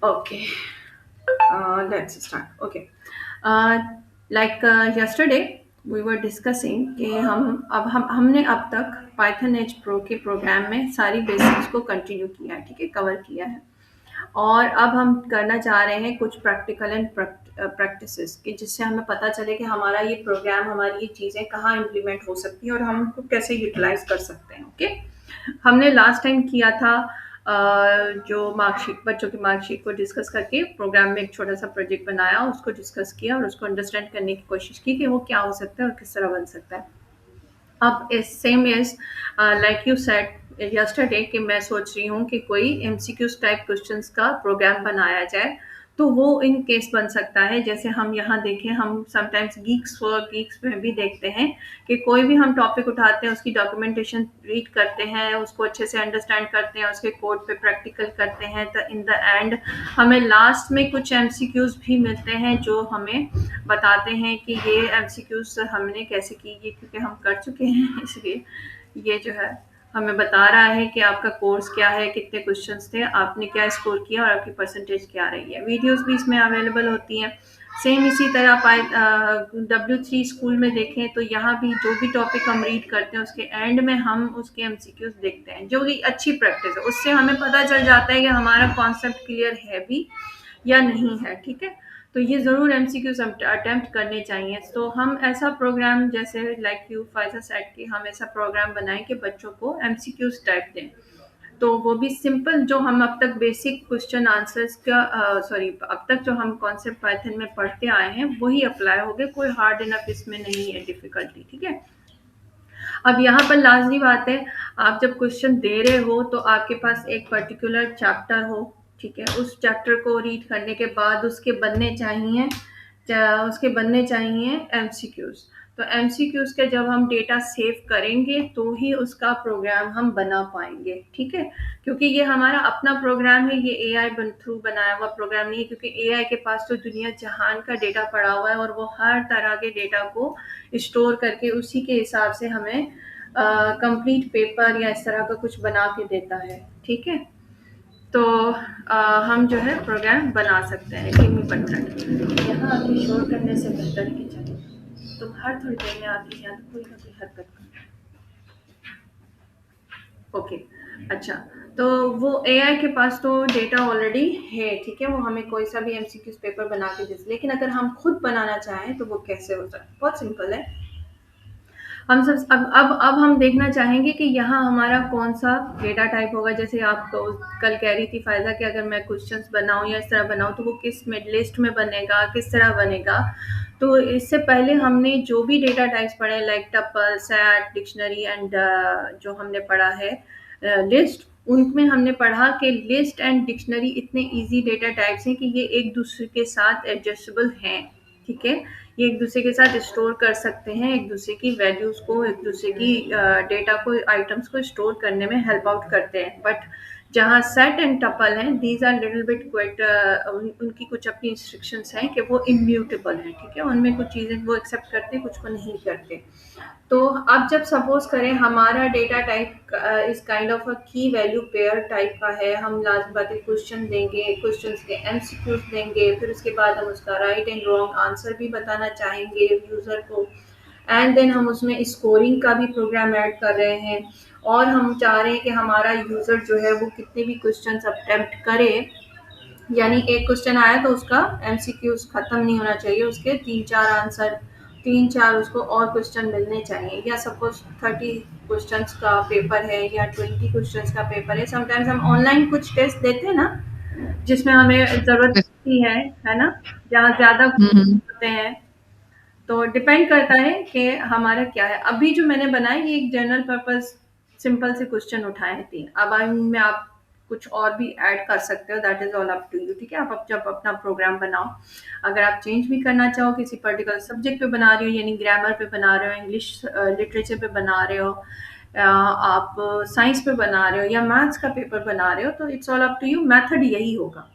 Okay, let's start. Okay. Uh, yesterday we were discussing कि हमने अब तक Python Edge Pro के प्रोग्राम में सारी बेसिक्स को कंटिन्यू किया है, ठीक है, कवर किया है। और अब हम करना चाह रहे हैं कुछ प्रैक्टिकल एंड प्रैक्टिसेस कि जिससे हमें पता चले कि हमारा ये प्रोग्राम, हमारी ये चीज़ें कहाँ इम्प्लीमेंट हो सकती हैं और हम उनको कैसे यूटिलाइज कर सकते हैं। ओके, हमने लास्ट टाइम किया था जो मार्कशीट, बच्चों की मार्कशीट को डिस्कस करके प्रोग्राम में एक छोटा सा प्रोजेक्ट बनाया, उसको डिस्कस किया और उसको अंडरस्टैंड करने की कोशिश की कि वो क्या हो सकता है और किस तरह बन सकता है। अब इस same is like you said yesterday कि मैं सोच रही हूँ कि कोई एमसीक्यूज टाइप क्वेश्चंस का प्रोग्राम बनाया जाए। तो वो इन केस बन सकता है, जैसे हम यहाँ देखें, हम समटाइम्स गीक्स में भी देखते हैं कि कोई भी हम टॉपिक उठाते हैं, उसकी डॉक्यूमेंटेशन रीड करते हैं, उसको अच्छे से अंडरस्टैंड करते हैं, उसके कोड पे प्रैक्टिकल करते हैं, तो इन द एंड हमें लास्ट में कुछ एमसीक्यूज भी मिलते हैं जो हमें बताते हैं कि ये एमसीक्यूज हमने कैसे की, ये क्योंकि हम कर चुके हैं इसलिए ये जो है हमें बता रहा है कि आपका कोर्स क्या है, कितने क्वेश्चंस थे, आपने क्या स्कोर किया और आपकी परसेंटेज क्या रही है। वीडियोस भी इसमें अवेलेबल होती हैं। सेम इसी तरह W3 स्कूल में देखें तो यहाँ भी जो भी टॉपिक हम रीड करते हैं उसके एंड में हम उसके एमसीक्यूज देखते हैं, जो कि अच्छी प्रैक्टिस है। उससे हमें पता चल जाता है कि हमारा कॉन्सेप्ट क्लियर है भी या नहीं है, ठीक है। तो ये ज़रूर एमसीक्यूज अटेम्प्ट करने चाहिए। तो हम ऐसा प्रोग्राम, जैसे लाइक यू फाइजा सेट कि हम ऐसा प्रोग्राम बनाएं कि बच्चों को एमसीक्यूज टाइप दें। तो वो भी सिंपल, जो हम अब तक बेसिक क्वेश्चन आंसर्स का सॉरी अब तक जो हम कॉन्सेप्ट पाइथन में पढ़ते आए हैं वही अप्लाई हो गए, कोई हार्ड इनफ इसमें नहीं है डिफिकल्टी, ठीक है। अब यहाँ पर लाजमी बात है, आप जब क्वेश्चन दे रहे हो तो आपके पास एक पर्टिकुलर चैप्टर हो, ठीक है। उस चैप्टर को रीड करने के बाद उसके बनने चाहिए एमसीक्यूज। तो एमसीक्यूज के जब हम डेटा सेव करेंगे तो ही उसका प्रोग्राम हम बना पाएंगे, ठीक है। क्योंकि ये हमारा अपना प्रोग्राम है, ये एआई थ्रू बनाया हुआ प्रोग्राम नहीं है, क्योंकि एआई के पास तो दुनिया जहान का डेटा पड़ा हुआ है और वो हर तरह के डेटा को स्टोर करके उसी के हिसाब से हमें कंप्लीट पेपर या इस तरह का कुछ बना के देता है, ठीक है। तो हम जो है प्रोग्राम बना सकते हैं। गिव मी 1 मिनट, यहाँ आके शोर करने से बेहतर है कि चलो तुम हर थोड़ी देर में आती यहाँ तो कोई ना कोई हरकत करो। ओके, अच्छा। तो वो एआई के पास तो डेटा ऑलरेडी है, ठीक है, वो हमें कोई सा भी एमसीक्यूज पेपर बना के दे। लेकिन अगर हम खुद बनाना चाहें तो वो कैसे होता है, बहुत सिंपल है। हम सब अब हम देखना चाहेंगे कि यहाँ हमारा कौन सा डेटा टाइप होगा। जैसे आप तो कल कह रही थी फायदा कि अगर मैं क्वेश्चंस बनाऊं या इस तरह बनाऊं तो वो किस में लिस्ट में बनेगा, किस तरह बनेगा। तो इससे पहले हमने जो भी डेटा टाइप्स पढ़े, like tuple, set, dictionary and जो हमने पढ़ा है लिस्ट, उनमें हमने पढ़ा कि लिस्ट एंड डिक्शनरी इतने इजी डेटा टाइप्स हैं कि ये एक दूसरे के साथ एडजस्टेबल हैं, ठीक है। ये एक दूसरे के साथ स्टोर कर सकते हैं, एक दूसरे की वैल्यूज को, एक दूसरे की डेटा को, आइटम्स को स्टोर करने में हेल्प आउट करते हैं। बट जहाँ सेट एंड टपल हैं, these are little bit quite, उनकी कुछ अपनी इंस्ट्रक्शंस हैं कि वो इम्यूटेबल हैं, ठीक है। उनमें कुछ चीज़ें वो एक्सेप्ट करते हैं, कुछ को नहीं करते। तो अब जब सपोज करें हमारा डेटा टाइप इस काइंड ऑफ अ की वैल्यू पेयर टाइप का है, हम लास्ट बात क्वेश्चन देंगे, क्वेश्चन के एमसीक्यूज देंगे, फिर उसके बाद हम उसका राइट एंड रॉन्ग आंसर भी बताना चाहेंगे यूजर को, एंड देन हम उसमें स्कोरिंग का भी प्रोग्राम ऐड कर रहे हैं। और हम चाह रहे हैं कि हमारा यूजर जो है वो कितने भी क्वेश्चन अटेम्प्ट करे, यानी एक क्वेश्चन आया तो उसका एमसीक्यूज खत्म नहीं होना चाहिए, उसके 3-4 आंसर, 3-4 उसको और क्वेश्चन मिलने चाहिए। या सपोज 30 क्वेश्चंस का पेपर है या 20 क्वेश्चंस का पेपर है, समटाइम्स हम ऑनलाइन कुछ टेस्ट देते हैं ना जिसमें हमें ज़रूरत होती है ना, जहाँ ज़्यादा हम्म। होते हैं। तो डिपेंड करता है कि हमारा क्या है। अभी जो मैंने बनाया ये एक जनरल पर्पस सिंपल से क्वेश्चन उठाए हैं 3। अब इनमें आप कुछ और भी ऐड कर सकते हो, that is all up to you, ठीक है। आप जब अपना प्रोग्राम बनाओ, अगर आप चेंज भी करना चाहो, किसी पर्टिकुलर सब्जेक्ट पे बना रहे हो, यानी ग्रामर पे बना रहे हो, इंग्लिश लिटरेचर पे बना रहे हो, आप साइंस पे बना रहे हो या मैथ्स का पेपर बना रहे हो, तो it's all up to you. Method यही होगा,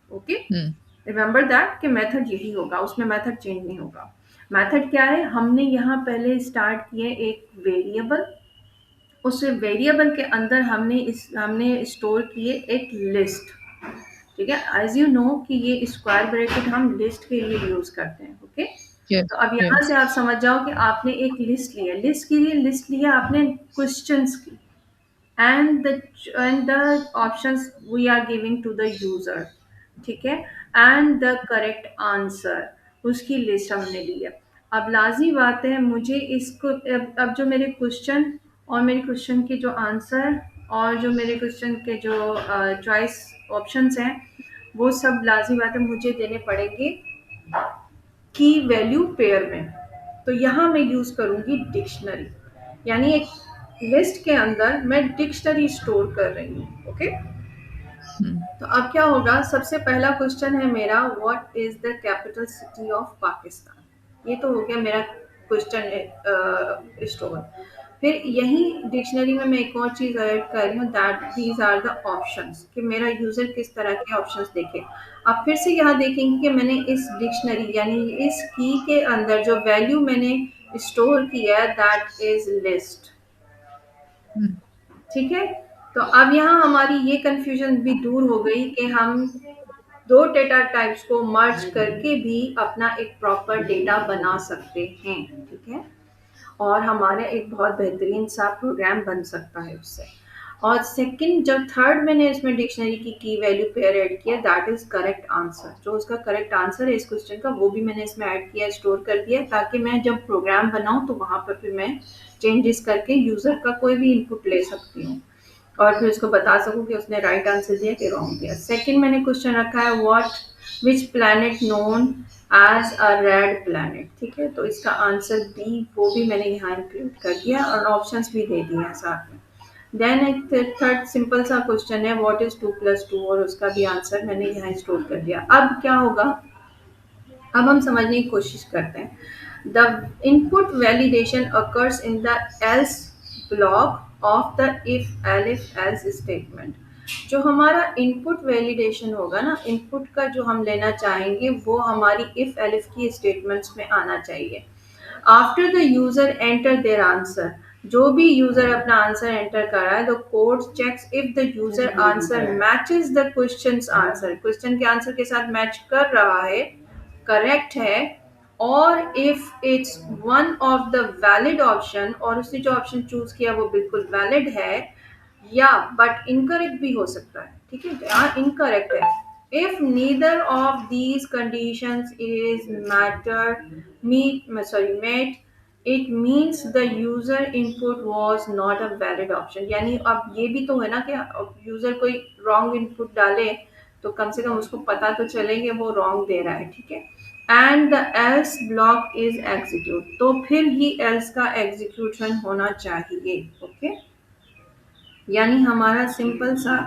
ओके। हम्म। रिमेंबर दैट कि मेथड यही होगा, उसमें मेथड चेंज नहीं होगा। मेथड क्या है, हमने यहाँ पहले स्टार्ट किए एक वेरिएबल, उस वेरिएबल के अंदर हमने स्टोर किए एक लिस्ट, ठीक है, एज यू नो कि ये स्क्वायर ब्रैकेट हम लिस्ट के लिए यूज करते हैं। ओके, तो Yes. अब यहाँ Yes. से आप समझ जाओ कि आपने एक लिस्ट लिया, लिस्ट के लिए लिस्ट लिया आपने क्वेश्चंस की, and the and the options we are giving to the user, ठीक है, एंड द करेक्ट आंसर उसकी लिस्ट हमने ली है। अब लाजी बात है, मुझे इसको अब जो मेरे क्वेश्चन और मेरे क्वेश्चन के जो आंसर और जो मेरे क्वेश्चन के जो चॉइस ऑप्शंस हैं, वो सब लाजी बात है मुझे देने पड़ेंगे की वैल्यू पेयर में। तो यहाँ मैं यूज करूंगी डिक्शनरी, यानी एक लिस्ट के अंदर मैं डिक्शनरी स्टोर कर रही हूँ। Okay, Hmm. तो अब क्या होगा, सबसे पहला क्वेश्चन है मेरा, what is the capital city of Pakistan. ये तो हो गया मेरा क्वेश्चन स्टोर। फिर यही डिक्शनरी में मैं एक और चीज ऐड कर रही हूँ, that these are the options, कि मेरा यूजर किस तरह के ऑप्शंस देखे। आप फिर से यहाँ देखेंगे कि मैंने इस डिक्शनरी यानी इस की के अंदर जो वैल्यू मैंने स्टोर किया है, दैट इज लिस्ट। Hmm. ठीक है, तो अब यहाँ हमारी ये कंफ्यूजन भी दूर हो गई कि हम दो डेटा टाइप्स को मर्ज करके भी अपना एक प्रॉपर डेटा बना सकते हैं। ठीक है, और हमारा एक बहुत बेहतरीन सा प्रोग्राम बन सकता है उससे। और सेकंड, जब थर्ड मैंने इसमें डिक्शनरी की वैल्यू पेयर ऐड किया, दैट इज करेक्ट आंसर। जो उसका करेक्ट आंसर है इस क्वेश्चन का, वो भी मैंने इसमें ऐड किया, स्टोर कर दिया, ताकि मैं जब प्रोग्राम बनाऊं तो वहां पर फिर मैं चेंजेस करके यूजर का कोई भी इनपुट ले सकती हूँ और फिर उसको बता सकूं कि उसने राइट आंसर दिया कि रॉन्ग दिया। सेकंड मैंने क्वेश्चन रखा है, what which planet known as a red planet. ठीक है, तो इसका आंसर बी, वो भी मैंने यहाँ इंक्लूड कर दिया और ऑप्शंस भी दे दिए हैं साथ में। देन एक थर्ड सिंपल सा क्वेश्चन है, व्हाट इज 2 + 2, और उसका भी आंसर मैंने यहाँ स्टोर कर दिया। अब क्या होगा, अब हम समझने की कोशिश करते हैं। The input validation occurs in the L's block of the if elif else statement. जो हमारा इनपुट वैलिडेशन होगा ना, इनपुट का जो हम लेना चाहेंगे, वो हमारी इफ एलिफ की स्टेटमेंट्स में आना चाहिए। After the user enter their answer, जो भी यूजर अपना आंसर एंटर कर रहा है, the code checks if the user answer matches the question answer, question के आंसर के साथ मैच कर रहा है, करेक्ट है, और if it's one of the valid option, और उसने जो ऑप्शन चूज किया वो बिल्कुल वैलिड है, या बट इनकरेक्ट भी हो सकता है। ठीक है, यहाँ इनकरेक्ट है। If neither of these conditions is matter meet sorry met, it means the user input was not a valid option. यानी अब ये भी तो है ना कि यूजर कोई रॉन्ग इनपुट डाले तो कम से कम उसको पता तो चले कि वो रॉन्ग दे रहा है। ठीक है, and the L's block is execute, तो फिर ही एल्स का एग्जीक्यूशन होना चाहिए। ओके, यानी हमारा सिंपल सा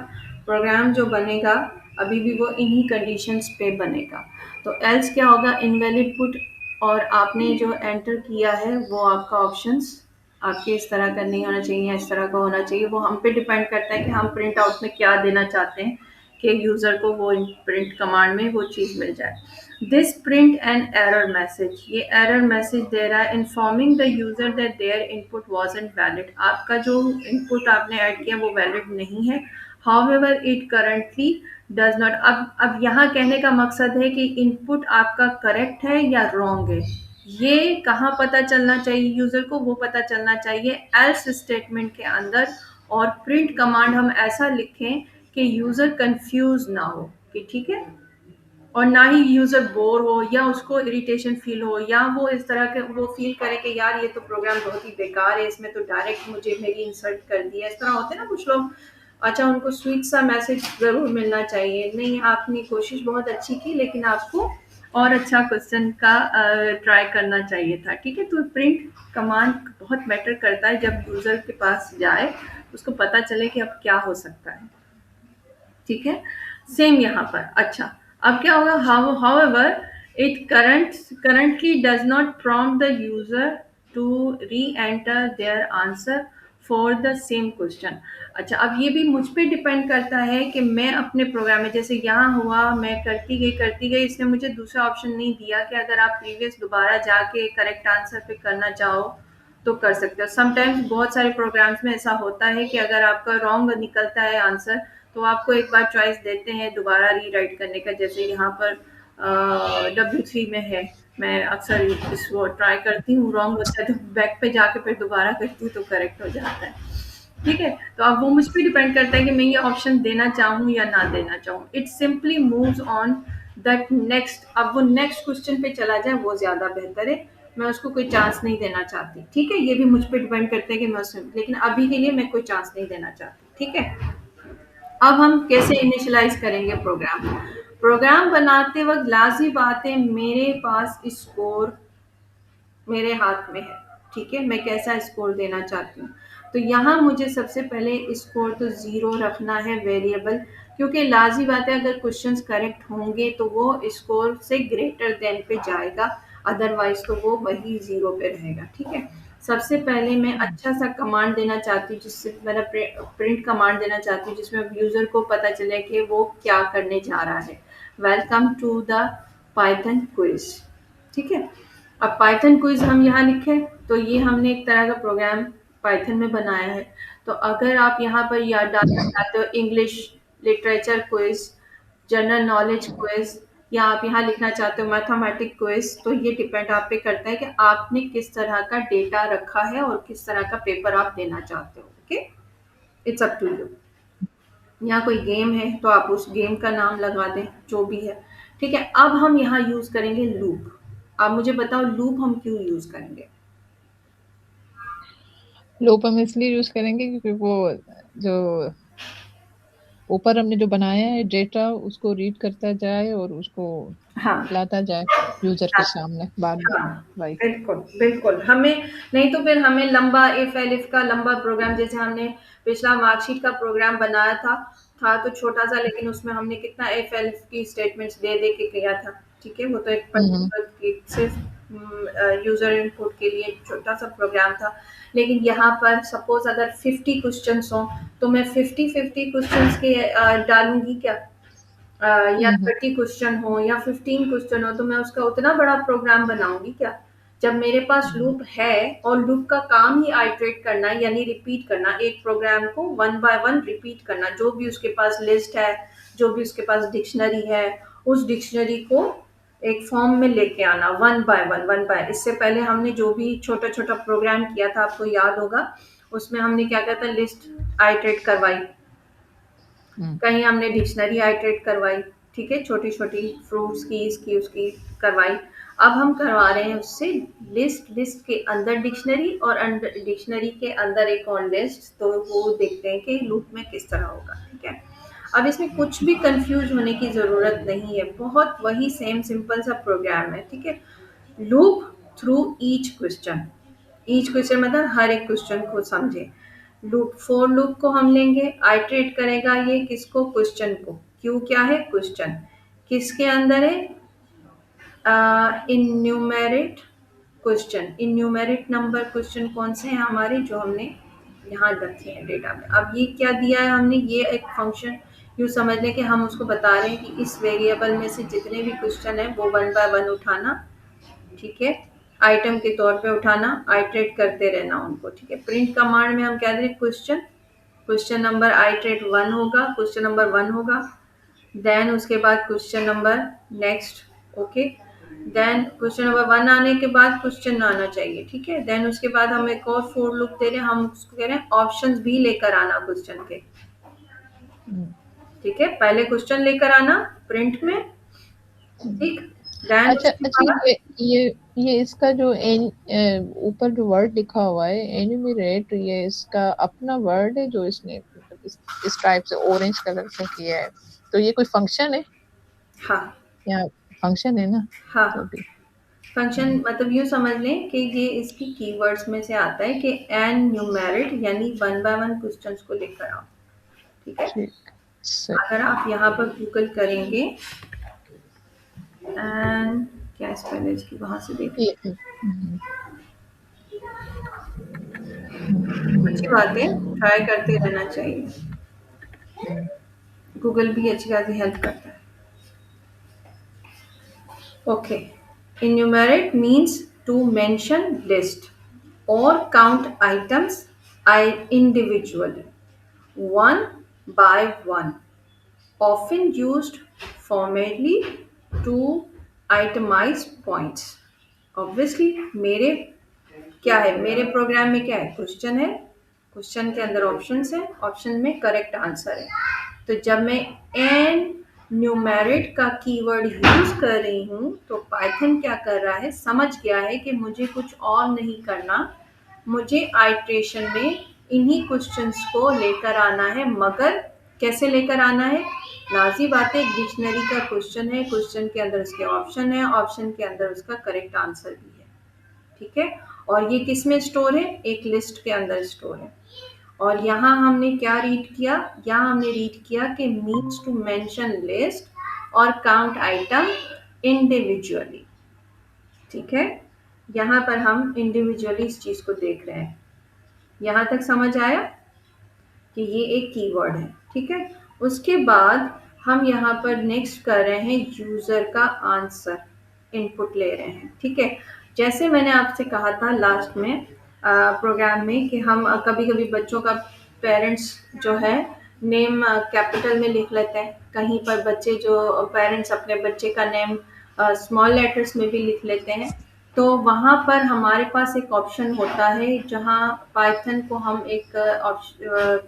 प्रोग्राम जो बनेगा अभी भी वो इन्हीं कंडीशंस पे बनेगा। तो एल्स क्या होगा, इनवैलिड पुट, और आपने जो एंटर किया है वो आपका ऑप्शंस आपके इस तरह का नहीं होना चाहिए, इस तरह का होना चाहिए। वो हम पे डिपेंड करता है कि हम प्रिंट आउट में क्या देना चाहते हैं कि यूज़र को वो प्रिंट कमांड में वो चीज़ मिल जाए। This print an error message, ये एरर मैसेज दे रहा है, informing the user that there input wasn't valid. आपका जो इनपुट आपने ऐड किया वो वैलिड नहीं है। However it currently does not. अब यहाँ कहने का मकसद है कि इनपुट आपका करेक्ट है या रॉन्ग है, ये कहाँ पता चलना चाहिए यूजर को, वो पता चलना चाहिए एल्स स्टेटमेंट के अंदर। और प्रिंट कमांड हम ऐसा लिखें कि यूजर कंफ्यूज ना हो, कि ठीक है, और ना ही यूजर बोर हो या उसको इरिटेशन फील हो, या वो इस तरह के वो फील करे कि यार ये तो प्रोग्राम बहुत ही बेकार है, इसमें तो डायरेक्ट मुझे मेरी इंसल्ट कर दिया। इस तरह होते हैं ना कुछ लोग, अच्छा उनको स्वीट सा मैसेज ज़रूर मिलना चाहिए। नहीं, आपने कोशिश बहुत अच्छी की, लेकिन आपको और अच्छा क्वेश्चन का ट्राई करना चाहिए था। ठीक है, तो प्रिंट कमांड बहुत मैटर करता है, जब यूज़र के पास जाए उसको पता चले कि अब क्या हो सकता है। ठीक है, सेम यहाँ पर। अच्छा, अब क्या होगा, however it currently does not prompt the user to reenter their answer for the same question. अच्छा, अब ये भी मुझ पे डिपेंड करता है कि मैं अपने प्रोग्राम में, जैसे यहाँ हुआ मैं करती गई, इसने मुझे दूसरा ऑप्शन नहीं दिया कि अगर आप प्रीवियस दोबारा जाके करेक्ट आंसर पे करना चाहो तो कर सकते हो। समटाइम्स बहुत सारे प्रोग्राम्स में ऐसा होता है कि अगर आपका रॉन्ग निकलता है आंसर, तो आपको एक बार चॉइस देते हैं दोबारा रीराइट करने का, जैसे यहाँ पर W3 में है। मैं अक्सर इसको ट्राई करती हूँ, रॉन्ग होता है तो बैक पे जाके फिर दोबारा करती हूँ तो करेक्ट हो जाता है। ठीक है, तो अब वो मुझ पे डिपेंड करता है कि मैं ये ऑप्शन देना चाहूँ या ना देना चाहूँ। It simply moves on that next, अब वो नेक्स्ट क्वेश्चन पे चला जाए वो ज्यादा बेहतर है। मैं उसको कोई चांस नहीं देना चाहती। ठीक है, ये भी मुझ पे डिपेंड करता है कि मैं उसमें, लेकिन अभी के लिए मैं कोई चांस नहीं देना चाहती। ठीक है, अब हम कैसे इनिशियलाइज करेंगे प्रोग्राम। प्रोग्राम बनाते वक्त लाजी बात है, मेरे पास स्कोर मेरे हाथ में है। ठीक है, मैं कैसा स्कोर देना चाहती हूँ। तो यहाँ मुझे सबसे पहले स्कोर तो जीरो रखना है वेरिएबल, क्योंकि लाजी बात है अगर क्वेश्चंस करेक्ट होंगे तो वो स्कोर से ग्रेटर देन पे जाएगा, अदरवाइज तो वो वही जीरो पे रहेगा। ठीक है, सबसे पहले मैं अच्छा सा कमांड देना चाहती हूँ, जिससे मेरा प्रिंट कमांड देना चाहती हूँ जिसमें यूजर को पता चले कि वो क्या करने जा रहा है। Welcome to the Python quiz. ठीक है, अब पाइथन क्विज हम यहाँ लिखें तो ये हमने एक तरह का प्रोग्राम पाइथन में बनाया है। तो अगर आप यहाँ पर याद डालना चाहते हो English literature quiz, general knowledge quiz, या आप यहाँ लिखना चाहते हो मैथमेटिक क्विज, तो ये डिपेंड आप पे करता है कि आपने किस तरह का डेटा रखा है और किस तरह का पेपर आप देना चाहते हो। Okay, it's up to you. यहाँ कोई गेम है तो आप उस गेम का नाम लगा दें, जो भी है। ठीक है, अब हम यहाँ यूज करेंगे लूप। आप मुझे बताओ लूप हम क्यों यूज करेंगे। लूप हम इसलिए यूज करेंगे क्योंकि वो जो ऊपर हमने जो बनाया है डेटा उसको रीड करता जाए और उसको हाँ, लाता जाए यूजर के हाँ, सामने बार बार। हाँ, भाई। बिल्कुल, बिल्कुल। हमें नहीं तो फिर हमें लंबा इफ एलिफ का लंबा प्रोग्राम, जैसे हमने पिछला मार्कशीट का प्रोग्राम बनाया था तो छोटा सा, लेकिन उसमें हमने कितना इफ एलिफ की स्टेटमेंट्स दे दे के किया था। ठीक है, वो तो एक हम्म। पर्टिकुलर सिर्फ यूजर इनपुट के लिए एक छोटा सा प्रोग्राम था। लेकिन यहाँ पर सपोज अगर 50 क्वेश्चंस हों तो मैं 50-50 क्वेश्चंस के डालूंगी क्या, या हम्म। 30 क्वेश्चन हो या 15 क्वेश्चन हो, तो मैं उसका उतना बड़ा प्रोग्राम बनाऊंगी क्या। जब मेरे पास हम्म। लूप है और लूप का काम ही आइटरेट करना है, यानी रिपीट करना, एक प्रोग्राम को वन बाय वन रिपीट करना, जो भी उसके पास लिस्ट है, जो भी उसके पास डिक्शनरी है, उस डिक्शनरी को एक फॉर्म में लेके आना, one by one, one by. इससे पहले हमने जो भी छोटा छोटा प्रोग्राम किया था आपको याद होगा, उसमें हमने क्या किया था, लिस्ट आइटरेट करवाई, हम्म। कहीं हमने डिक्शनरी आइटरेट करवाई। ठीक है, छोटी छोटी फ्रूट्स की इसकी उसकी करवाई। अब हम करवा रहे हैं उससे लिस्ट, लिस्ट के अंदर डिक्शनरी और अंदर डिक्शनरी के अंदर एक और लिस्ट, तो वो देखते हैं कि लूप में किस तरह होगा। ठीक है, अब इसमें कुछ भी कंफ्यूज होने की जरूरत नहीं है, बहुत वही सेम सिंपल सा प्रोग्राम है। ठीक है, loop through each question, each question मतलब हर एक क्वेश्चन को समझे। लूप, फोर लूप को हम लेंगे, आइटरेट करेगा ये किसको, क्वेश्चन को। क्यू क्या है, क्वेश्चन किसके अंदर है, इन्यूमेरेट क्वेश्चन, इन्यूमेरेट नंबर क्वेश्चन कौन से हैं हमारे, जो हमने यहाँ रखे हैं डेटा में। अब ये क्या दिया है हमने, ये एक फंक्शन, यूँ समझ लें कि हम उसको बता रहे हैं कि इस वेरिएबल में से जितने भी क्वेश्चन है वो वन बाय वन उठाना। ठीक है, आइटम के तौर पे उठाना, आइटरेट करते रहना उनको। ठीक है, प्रिंट कमांड में हम क्या दे रहे, question, question number iterate one होगा, क्वेश्चन नंबर वन होगा, देन उसके बाद question number next. Okay, then question number one आने के बाद क्वेश्चन आना चाहिए। ठीक है, देन उसके बाद हम एक और फोर लूप दे रहे हैं, हम उसको कह रहे हैं ऑप्शंस भी लेकर आना क्वेश्चन के। हम्म। ठीक है, पहले क्वेश्चन लेकर आना प्रिंट में। हम्म। ठीक, देन अच्छा उसके अच्छा, बाद, ये इसका जो ऊपर जो वर्ड लिखा हुआ है एन्यूमरेट, ये इसका अपना वर्ड है जो इसने मतलब इस टाइप से ऑरेंज कलर से किया है, तो ये कोई फंक्शन है हाँ, या फंक्शन है ना, हाँ, तो हाँ, भी। फंक्शन हम्म। मतलब यूँ समझ लें कि ये इसकी कीवर्ड्स में से आता है कि एन न्यूमेरिट, यानी वन बाय वन क्वेश्चंस को लेकर आओ। ठीक है, ठीक, सही। अगर आप यहाँ पर गूगल करेंगे एंड, क्या स्पेल है इसकी, वहां से देख ये लें। अच्छी बात है, ट्राई करते रहना चाहिए, गूगल भी अच्छी खासी हेल्प करता है। Okay, enumerate means to mention list or count items individually, one by one. often used formally to itemize points. Obviously मेरे क्या है, मेरे प्रोग्राम में क्या है, क्वेश्चन है, क्वेश्चन के अंदर ऑप्शंस है, ऑप्शन में करेक्ट आंसर है। तो जब मैं एन न्यूमेरिट का कीवर्ड यूज कर रही हूँ तो पाइथन क्या कर रहा है, समझ गया है कि मुझे कुछ और नहीं करना, मुझे आइट्रेशन में इन्हीं क्वेश्चंस को लेकर आना है। मगर कैसे लेकर आना है, लाजी बात है, एक डिक्शनरी का क्वेश्चन है, क्वेश्चन के अंदर उसके ऑप्शन है, ऑप्शन के अंदर उसका करेक्ट आंसर भी है। ठीक है, और ये किस में स्टोर है, एक लिस्ट के अंदर स्टोर है। और यहाँ हमने क्या रीड किया, यहाँ हमने रीड किया कि मीन्स टू मेंशन लिस्ट और काउंट आइटम इंडिविजुअली। ठीक है, यहाँ पर हम इंडिविजुअली इस चीज को देख रहे हैं। यहाँ तक समझ आया कि ये एक कीवर्ड है। ठीक है, उसके बाद हम यहाँ पर नेक्स्ट कर रहे हैं यूजर का आंसर, इनपुट ले रहे हैं। ठीक है, जैसे मैंने आपसे कहा था लास्ट में प्रोग्राम में कि हम कभी कभी बच्चों का पेरेंट्स जो है नेम कैपिटल में लिख लेते हैं, कहीं पर बच्चे जो पेरेंट्स अपने बच्चे का नेम स्मॉल लेटर्स में भी लिख लेते हैं। तो वहाँ पर हमारे पास एक ऑप्शन होता है जहाँ पाइथन को हम एक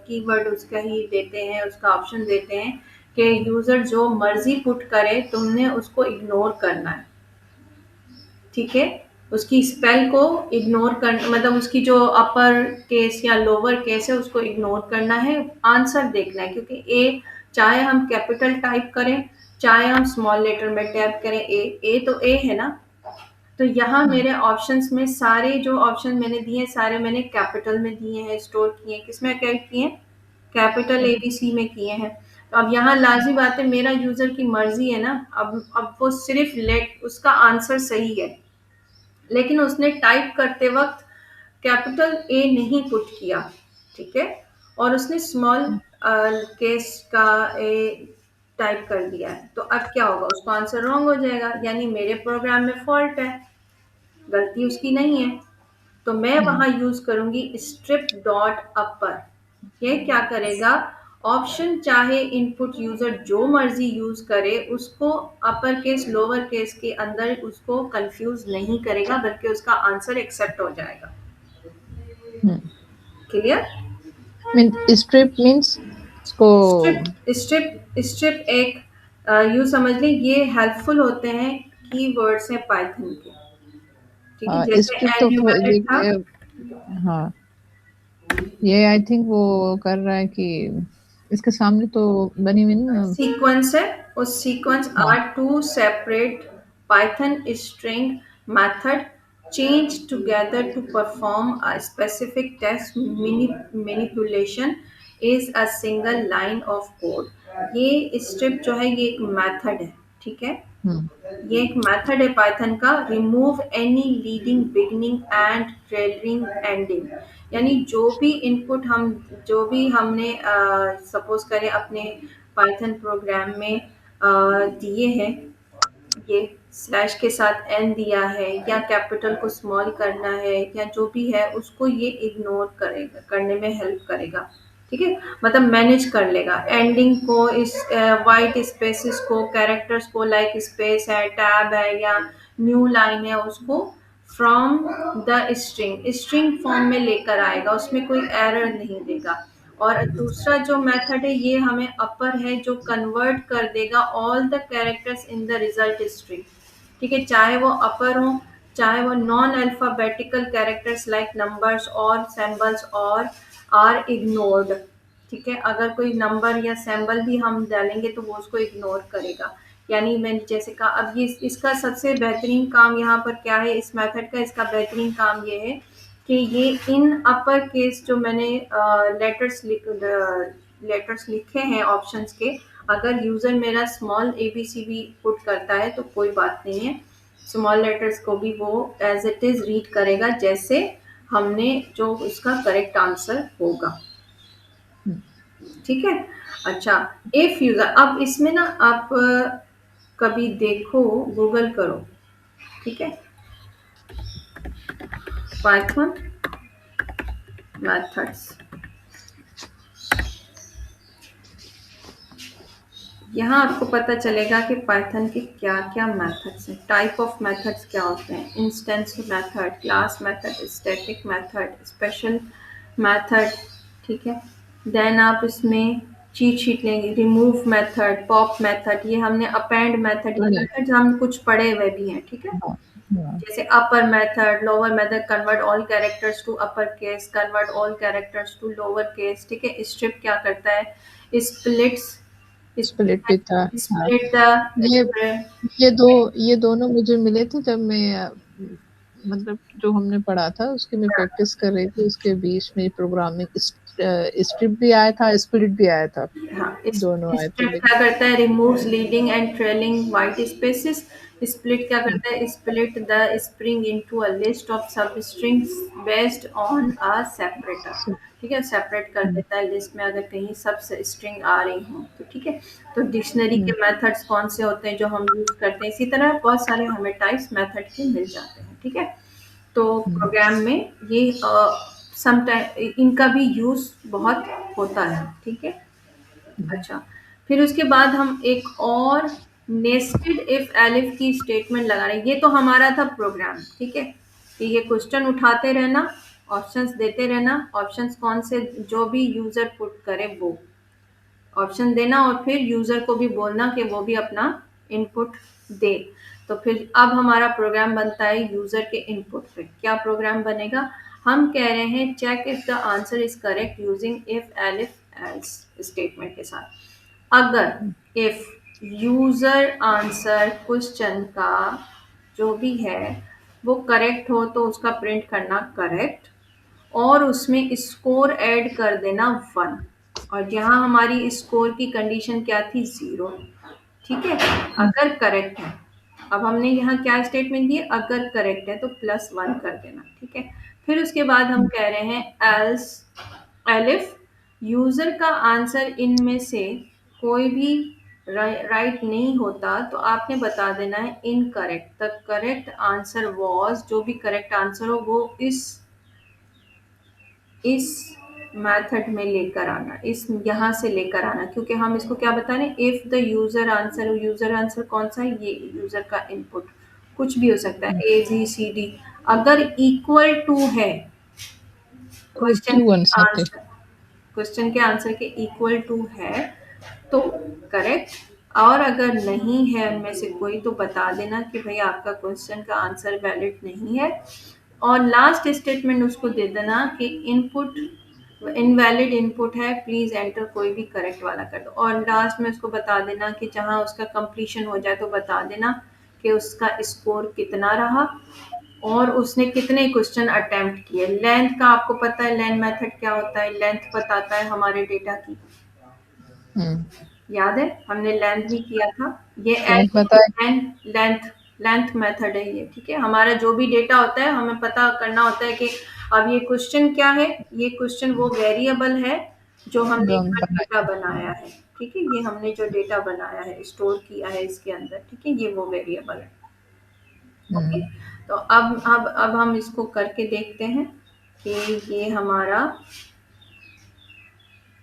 कीवर्ड उसका ही देते हैं, उसका ऑप्शन देते हैं कि यूजर जो मर्जी पुट करे तुमने उसको इग्नोर करना है। ठीक है, उसकी स्पेल को इग्नोर कर, मतलब उसकी जो अपर केस या लोअर केस है उसको इग्नोर करना है, आंसर देखना है। क्योंकि ए चाहे हम कैपिटल टाइप करें चाहे हम स्मॉल लेटर में टाइप करें, ए तो ए है ना। तो यहाँ हम्म, मेरे ऑप्शंस में सारे जो ऑप्शन मैंने दिए हैं सारे मैंने कैपिटल में दिए हैं, स्टोर किए हैं, किसमें क्या किए हैं, कैपिटल एबीसी में किए हैं। तो अब यहाँ लाजी बात है, मेरा यूजर की मर्जी है ना, अब वो सिर्फ लेट उसका आंसर सही है, लेकिन उसने टाइप करते वक्त कैपिटल ए नहीं पुट किया। ठीक है, और उसने स्मॉल केस का ए टाइप कर दिया है, तो अब क्या होगा, उसका आंसर रॉन्ग हो जाएगा, यानी मेरे प्रोग्राम में फॉल्ट है, गलती उसकी नहीं है। तो मैं हम्म, वहां यूज करूंगी स्ट्रिप डॉट अपर। ये क्या करेगा, ऑप्शन चाहे इनपुट यूजर जो मर्जी यूज करे उसको अपर केस लोअर केस के अंदर उसको कंफ्यूज नहीं करेगा, बल्कि उसका आंसर एक्सेप्ट हो जाएगा। हम्म। क्लियर। मीन स्ट्रिप मीन्स इसको स्ट्रिप स्ट्रिप स्ट्रिप एक यू समझ लें, ये हेल्पफुल होते हैं कीवर्ड्स हैं पाइथन के। ठीक है, जैसे स्ट्रिप तो एन्यूमरेट था। हाँ, ये आई थिंक वो कर रहा है कि इसके सामने तो बनी हुई ना। सीक्वेंस है, उस सीक्वेंस हाँ। Are two separate Python string method change together to perform a specific text manipulation is a single line of code। ये स्ट्रिप जो है ये एक मेथड है। ठीक है, हम्म, ये एक मेथड है पाइथन का, remove any leading beginning and trailing ending. यानी जो भी इनपुट हम, जो भी हमने सपोज करें अपने पाइथन प्रोग्राम में दिए हैं, ये स्लैश के साथ एन दिया है या कैपिटल को स्मॉल करना है या जो भी है उसको ये इग्नोर करेगा, करने में हेल्प करेगा। ठीक है, मतलब मैनेज कर लेगा एंडिंग को, इस वाइट स्पेसिस को, कैरेक्टर्स को, लाइक स्पेस है, टैब है या न्यू लाइन है, उसको from the string string form में लेकर आएगा, उसमें कोई एरर नहीं देगा। और दूसरा जो मेथड है ये हमें अपर है, जो कन्वर्ट कर देगा all the characters in the result string. ठीक है, चाहे वो अपर हो चाहे वो non alphabetical characters like numbers और सिंबल्स और आर इग्नोर्ड। ठीक है, अगर कोई नंबर या सिंबल भी हम डालेंगे तो वो उसको इग्नोर करेगा। यानी मैंने जैसे कहा, अब ये इसका सबसे बेहतरीन काम यहाँ पर क्या है, इस मेथड का इसका बेहतरीन काम ये है कि ये इन अपर केस जो मैंने लेटर्स लिखे हैं ऑप्शंस के, अगर यूजर मेरा स्मॉल एबीसीडी पुट करता है तो कोई बात नहीं है, स्मॉल लेटर्स को भी वो एज इट इज रीड करेगा जैसे हमने जो उसका करेक्ट आंसर होगा। हम्म, ठीक है, अच्छा, इफ यूजर, अब इसमें ना आप कभी देखो, गूगल करो। ठीक है, पाइथन मेथड्स, यहाँ आपको पता चलेगा कि पाइथन के क्या-क्या मेथड्स हैं, टाइप ऑफ मेथड्स क्या होते हैं, instance method, class method, static method, special method, ठीक है? देन आप इसमें चीट शीट लेंगे, रिमूव मेथड, पॉप मेथड, ये हमने अपेंड मेथड, ये बढ़िया। मेथड्स हम कुछ पढ़े हुए भी हैं, ठीक है? हाँ, हाँ। जैसे upper method, lower method, convert all characters to upper case, convert all characters to lower case, ठीक है? स्ट्रिप क्या करता है? स्प्लिट्स स्प्लिट भी था। हाँ, split the ये spread. ये दो ये दोनों मुझे मिले थे जब मैं मतलब जो हमने पढ़ा था उसकी मैं प्रैक्टिस कर रही थी, उसके बीच में प्रोग्रामिंग स्ट्रिप भी आया था, स्प्लिट भी आया था, हाँ, दोनों आए थे स्प्लिट लेकिन। क्या करता है? Removes leading and trailing white spaces. Split क्या हम्म, करता है? Split the string into a list of substrings based on a separator, so- ठीक है? सेपरेट कर हम्म, देता है लिस्ट में अगर कहीं सब स्ट्रिंग आ रही हो तो, ठीक है? तो डिक्शनरी हम्म, के मेथड्स कौन से होते हैं जो हम यूज करते हैं, इसी तरह बहुत सारे हमें टाइप्स मेथड के मिल जाते हैं, ठीक है? तो हम्म, प्रोग्राम में ये समटाइम इनका भी यूज बहुत होता है, ठीक है? हम्म, अच्छा, फिर उसके बाद हम एक और नेस्टेड इफ एलिफ की स्टेटमेंट लगा रहे हैं। ये तो हमारा था प्रोग्राम, ठीक है? कि ये क्वेश्चन उठाते रहना, ऑप्शंस देते रहना, ऑप्शंस कौन से जो भी यूजर पुट करे वो ऑप्शन देना, और फिर यूजर को भी बोलना कि वो भी अपना इनपुट दे। तो फिर अब हमारा प्रोग्राम बनता है यूजर के इनपुट पे। क्या प्रोग्राम बनेगा? हम कह रहे हैं check if the answer is correct using if elif else statement के साथ। अगर इफ यूजर आंसर क्वेश्चन का जो भी है वो करेक्ट हो तो उसका प्रिंट करना करेक्ट, और उसमें स्कोर ऐड कर देना 1। और यहाँ हमारी स्कोर की कंडीशन क्या थी? 0, ठीक है? हम्म, अगर करेक्ट है, अब हमने यहाँ क्या स्टेटमेंट दिए? अगर करेक्ट है तो +1 कर देना, ठीक है? फिर उसके बाद हम कह रहे हैं एल्स एलिफ यूजर का आंसर इनमें से कोई भी राइट नहीं होता तो आपने बता देना है incorrect. The correct answer was, जो भी करेक्ट आंसर हो वो इस मेथड में लेकर आना, इस यहाँ से लेकर आना, क्योंकि हम इसको क्या बता रहे हैं? इफ द यूजर आंसर कौन सा है? ये यूजर का इनपुट कुछ भी हो सकता हम्म। है, ABCD, अगर इक्वल टू है तो क्वेश्चन ट्रू के आंसर थे। आंसर, क्वेश्चन के आंसर के इक्वल टू है तो करेक्ट, और अगर नहीं है उनमें से कोई तो बता देना कि भाई आपका क्वेश्चन का आंसर वैलिड नहीं है। और लास्ट स्टेटमेंट उसको दे देना कि इनपुट इनवैलिड इनपुट है, प्लीज एंटर कोई भी करेक्ट वाला कर दो। और लास्ट में उसको बता देना कि जहां उसका कंप्लीशन हो जाए तो बता देना कि उसका स्कोर कितना रहा और उसने कितने क्वेश्चन अटेम्प्ट किए। लेंथ का आपको पता है, लेंथ मेथड क्या होता है? लेंथ बताता है हमारे डेटा की, हम्म। याद है? हमने लेंथ भी किया था। ये लेंथ बताए। लेंथ लेंथ लेंथ मेथड है ये, ठीक है? हमारा जो भी डेटा होता है हमें पता करना होता है कि अब ये क्वेश्चन क्या है। ये क्वेश्चन वो वेरिएबल है जो हमने जो हम यहाँ डेटा बनाए। बनाया है, ठीक है? ये हमने जो डेटा बनाया है, स्टोर किया है इसके अंदर, ठीक है? ये वो वेरिएबल है। ओके, हम्म, तो अब हम इसको करके देखते हैं कि ये हमारा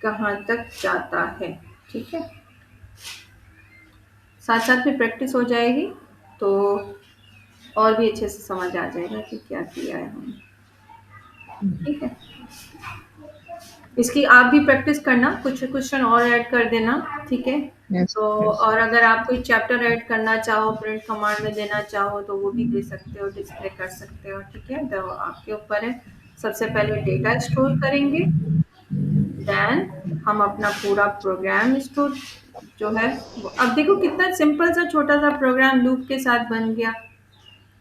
कहाँ तक जाता है, ठीक है? साथ साथ में प्रैक्टिस हो जाएगी तो और भी अच्छे से समझ आ जाएगा कि क्या किया है हमने, हम्म। ठीक है? इसकी आप भी प्रैक्टिस करना, कुछ क्वेश्चन और ऐड कर देना, ठीक है? यस, तो यस। और अगर आप कोई चैप्टर ऐड करना चाहो, प्रिंट कमांड में देना चाहो तो वो भी दे सकते हो, डिस्प्ले कर सकते हो, ठीक है? तो आपके ऊपर है। सबसे पहले डेटा स्टोर करेंगे, देन हम अपना पूरा प्रोग्राम स्टोर जो है अब देखो कितना सिंपल सा छोटा सा प्रोग्राम लूप के साथ बन गया।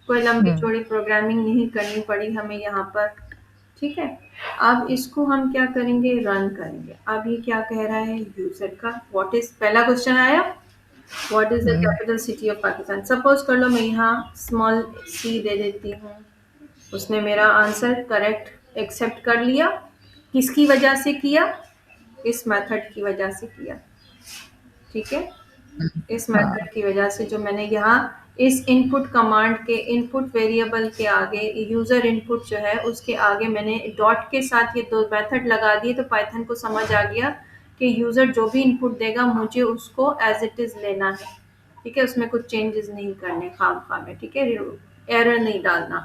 कोई लंबी हम्म, चौड़ी प्रोग्रामिंग नहीं करनी पड़ी हमें यहाँ पर, ठीक है? अब इसको हम क्या करेंगे? रन करेंगे। अब ये क्या कह रहा है यूजर का? व्हाट इज, पहला क्वेश्चन आया, what is the hmm, capital city of Pakistan? Suppose कर लो मैं यहाँ स्मॉल सी दे देती हूँ। उसने मेरा आंसर करेक्ट एक्सेप्ट कर लिया। किसकी वजह से किया? इस मेथड की वजह से किया, ठीक है? इस हाँ। मेथड की वजह से जो मैंने यहाँ इस इनपुट कमांड के इनपुट वेरिएबल के आगे यूजर इनपुट जो है उसके आगे मैंने डॉट के साथ ये दो मेथड लगा दिए तो पाइथन को समझ आ गया कि यूज़र जो भी इनपुट देगा मुझे उसको एज़ इट इज़ लेना है, ठीक है? उसमें कुछ चेंजेस नहीं करने खामखा में, ठीक है? एरर नहीं डालना।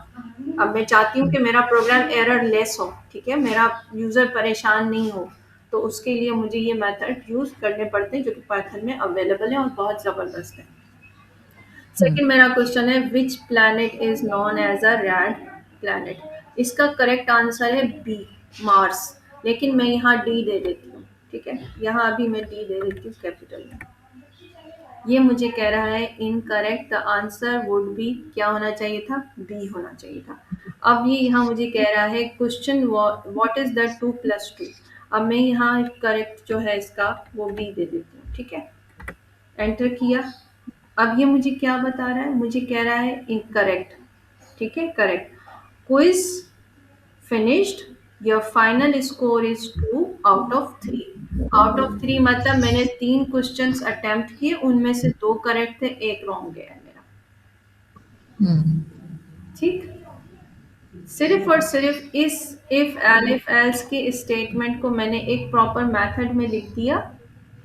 अब मैं चाहती हूँ कि मेरा प्रोग्राम एरर लेस हो, ठीक है? मेरा यूज़र परेशान नहीं हो, तो उसके लिए मुझे ये मेथड यूज़ करने पड़ते हैं जो कि पाइथन में अवेलेबल है और बहुत ज़बरदस्त है। हुँ, सेकंड मेरा क्वेश्चन है which planet is known as a red planet. इसका करेक्ट आंसर है बी, मार्स। लेकिन मैं यहाँ डी दे देती हूँ, ठीक है? यहाँ अभी मैं डी दे देती हूँ कैपिटल में। ये मुझे कह रहा है incorrect, the answer would be, क्या होना चाहिए था? बी होना चाहिए था। अब ये यहाँ मुझे कह रहा है क्वेश्चन व्हाट इज द 2 + 2। अब मैं यहाँ करेक्ट जो है इसका वो बी दे देती हूँ, ठीक है? एंटर किया। अब ये मुझे क्या बता रहा है? मुझे कह रहा है इनकरेक्ट, ठीक है? Correct. Quiz finished, your final score is 2 out of 3। Out of 3 मतलब मैंने 3 क्वेश्चंस अटेम्प्ट किए, उनमें से 2 करेक्ट थे, एक रॉन्ग गया है मेरा, हुँ, ठीक? सिर्फ और सिर्फ इस इफ एलिफ एल्स के स्टेटमेंट को मैंने एक प्रॉपर मेथड में लिख दिया,